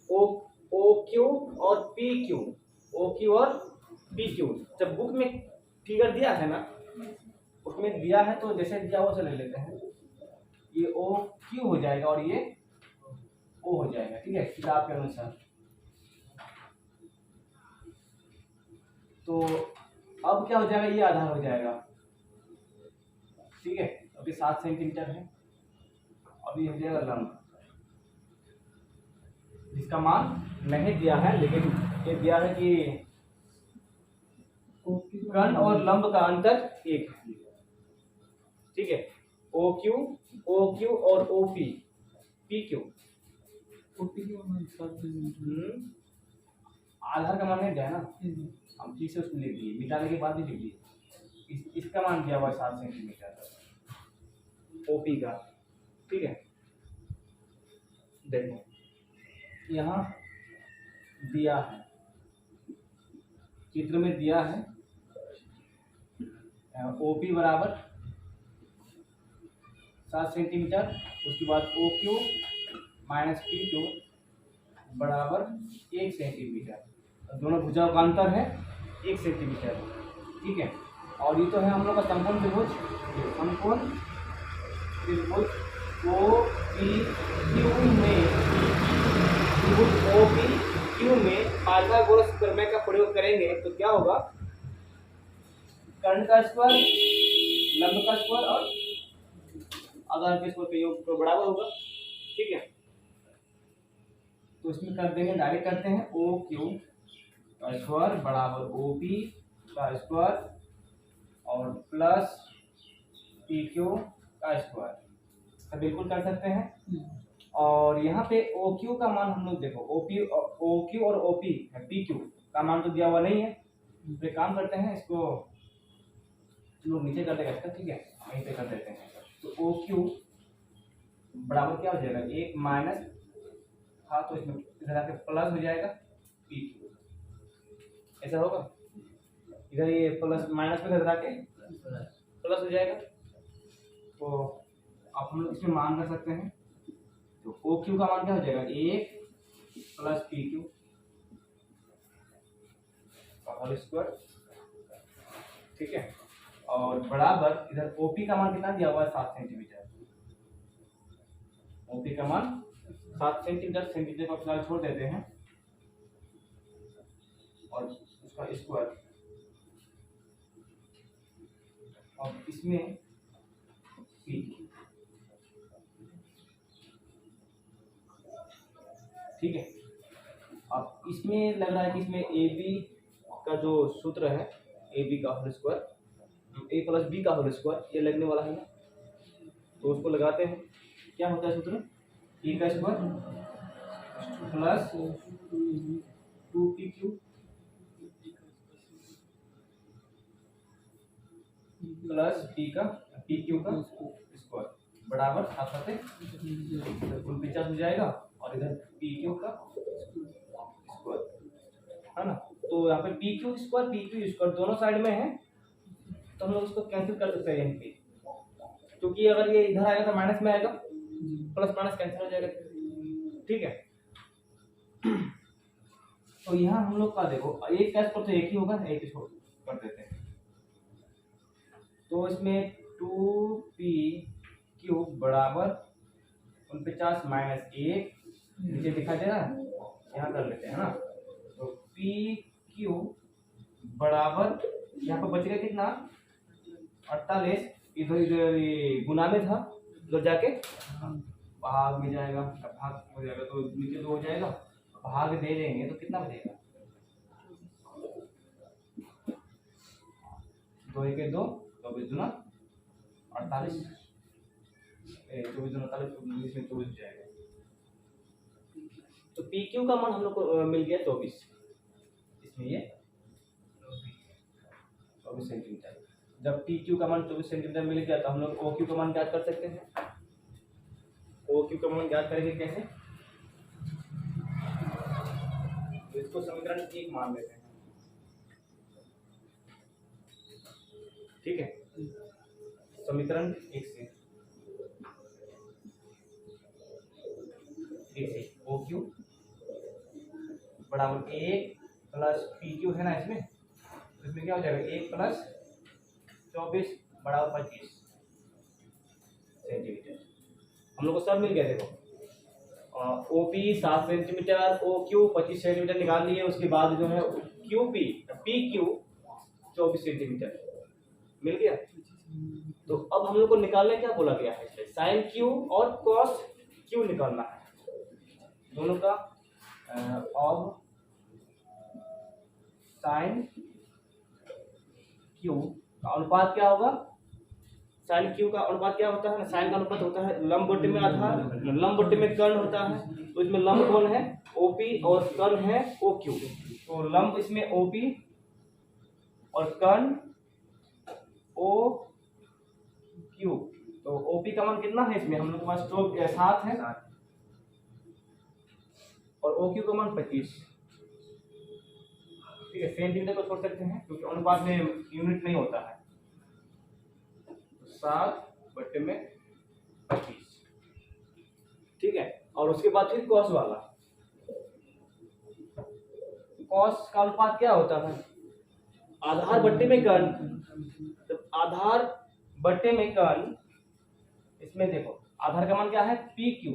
OQ और PQ। जब बुक में फिगर दिया है ना, उसमें दिया है तो जैसे दिया वो से ले लेते हैं, ये OQ हो जाएगा और ये O हो जाएगा। ठीक है, किताब के अनुसार। तो अब क्या हो जाएगा, ये आधार हो जाएगा। ठीक है, अभी 7 सेंटीमीटर है, अभी हो जाएगा लंब, जिसका मान नहीं दिया है, लेकिन ये दिया है कि कर्ण और लंब का अंतर 1। ठीक है, OQ और PQ आधार का मान नहीं दिया ना, हम ठीक से उसमें लिख दिए, मिटाने के बाद भी लिख दिए। इसका मान दिया हुआ 7 सेंटीमीटर OP का। ठीक है, देखो यहाँ दिया है, चित्र में दिया है OP बराबर 7 सेंटीमीटर, उसके बाद OQ -PQ बराबर 1 सेंटीमीटर, दोनों भुजाओं का अंतर है 1 सेंटीमीटर। ठीक है, और ये तो है हम लोग का समकोण त्रिभुज, समकोण त्रिभुज OPQ में पाइथागोरस प्रमेय का प्रयोग करेंगे तो क्या होगा, कर्ण का स्क्वायर, लंब का स्क्वायर और आधार के स्क्वायर का योग तो बराबर होगा। ठीक है, तो इसमें कर देंगे, डायरेक्ट करते हैं ओ क्यू का स्क्वायर बराबर ओ पी का स्क्वायर और प्लस पी क्यू का स्क्वायर, तो बिल्कुल कर सकते हैं। और यहाँ पे ओ क्यू का मान हम लोग देखो, ओ क्यू और ओ पी पी क्यू का मान तो दिया हुआ नहीं है, तो एक काम करते हैं, इसको लोग नीचे कर देगा इसका, ठीक है, वहीं पे कर देते हैं। तो ओ क्यू बराबर क्या हो जाएगा, एक माइनस था तो इसमें इधर आके प्लस हो जाएगा पी क्यू, ऐसा होगा। इधर ये प्लस माइनस में इधर आके प्लस हो जाएगा। तो अब हम लोग इसमें मान कर सकते हैं, तो ओ क्यू का मान क्या हो जाएगा, एक plus P Q whole square, ठीक है। और बराबर इधर ओपी का मान कितना दिया हुआ है, 7 सेंटीमीटर। ओपी का मान 7 सेंटीमीटर, सेंटीमीटर को फिलहाल छोड़ देते हैं, और उसका स्क्वायर, और इसमें पी, ठीक है। अब इसमें लग रहा है कि इसमें ए बी का जो सूत्र है, ए बी का होल स्क्वायर ए प्लस बी का होल स्क्वायर, ये लगने वाला है ना, तो उसको लगाते हैं। क्या होता है सूत्र, ए का square plus 2pq plus P Q का स्क्वायर बराबर 49 हो जाएगा, और इधर पी क्यू का स्क्वायर, है ना। तो यहाँ पे पी क्यू स्क्वायर दोनों साइड में है, तो हम लोग उसको कैंसिल कर सकते हैं यहीं पे, क्योंकि अगर ये इधर आएगा तो माइनस में आएगा, प्लस माइनस कैंसिल हो जाएगा, ठीक है। तो यहाँ हम लोग का देखो, एक का स्क्वायर तो एक ही होगा, एक छोड़ कर देते हैं। तो इसमें 2p³ बराबर 49 माइनस 1, नीचे दिखा दे रहा है, यहाँ कर लेते हैं ना। तो pq बराबर यहाँ पर बचेगा कितना, 48, इधर इधर गुना में था, इधर जाके भाग में जाएगा, भाग हो जाएगा तो नीचे 2 हो जाएगा, भाग दे देंगे तो कितना बचेगा, 2 1 2 24 दूना 48, 24 दूना 48, इसमें 24 जाएगा। तो पी क्यू का मान हम लोग को मिल गया 24, इसमें ये 24 सेंटीमीटर। जब पी क्यू का मान 24 सेंटीमीटर मिल गया, तो हम लोग ओ क्यू का मान ज्ञात कर सकते हैं। ओ क्यू का मान ज्ञात करेंगे कैसे, तो इसको समीकरण 1 मान लेते हैं, ठीक है। समीकरण 1 से ओ क्यू बराबर 1 प्लस पी क्यू है ना, इसमें तो इसमें क्या हो जाएगा, 1 प्लस 24 बराबर 25 सेंटीमीटर। हम लोग को सब मिल गया, देखो O P 7 centimetre, O Q 25 centimetre निकाल लिए, उसके बाद जो है क्यू पी क्यू 24 सेंटीमीटर मिल गया। तो अब हम लोग को निकालने क्या बोला गया है, साइन क्यू और कॉस क्यू निकालना है, दोनों का। अब साइन क्यू का अनुपात क्या होगा, साइन क्यू का अनुपात क्या होता है ना, साइन का अनुपात होता है लंब बटे में आधार, लंब बटे में कर्ण होता है। तो इसमें लंब कौन है, ओपी, और कर्ण है ओ क्यू। तो लंब इसमें ओपी और कर्ण ओ क्यू। तो ओपी का मान कितना है, इसमें हम लोग के पास 7 है, और ओ क्यू का मान 25, ठीक है। सेंटीमीटर को छोड़ सकते हैं क्योंकि अनुपात में यूनिट नहीं होता है। 7/25, ठीक है। और उसके बाद फिर कॉस वाला, कॉस का अनुपात क्या होता है, आधार बट्टे में कर्ण, तो आधार बट्टे में कर्ण, इसमें देखो आधार का मान क्या है, पी क्यू,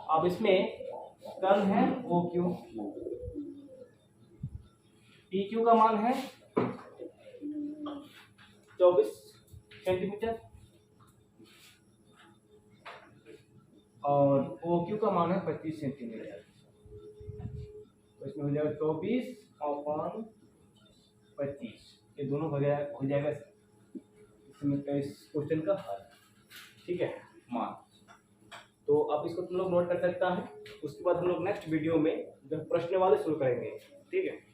अब इसमें कर्ण है ओ क्यू, पी क्यू का मान है 24 सेंटीमीटर, और ओ क्यू का मान है 25 सेंटीमीटर। तो इसमें हो जाएगा 24/25, ये दोनों हो जाएगा इसमें इस क्वेश्चन का हल। ठीक है, मान। तो आप इसको तुम लोग नोट कर सकता है। उसके बाद हम लोग नेक्स्ट वीडियो में जो प्रश्न वाले शुरू करेंगे। ठीक है।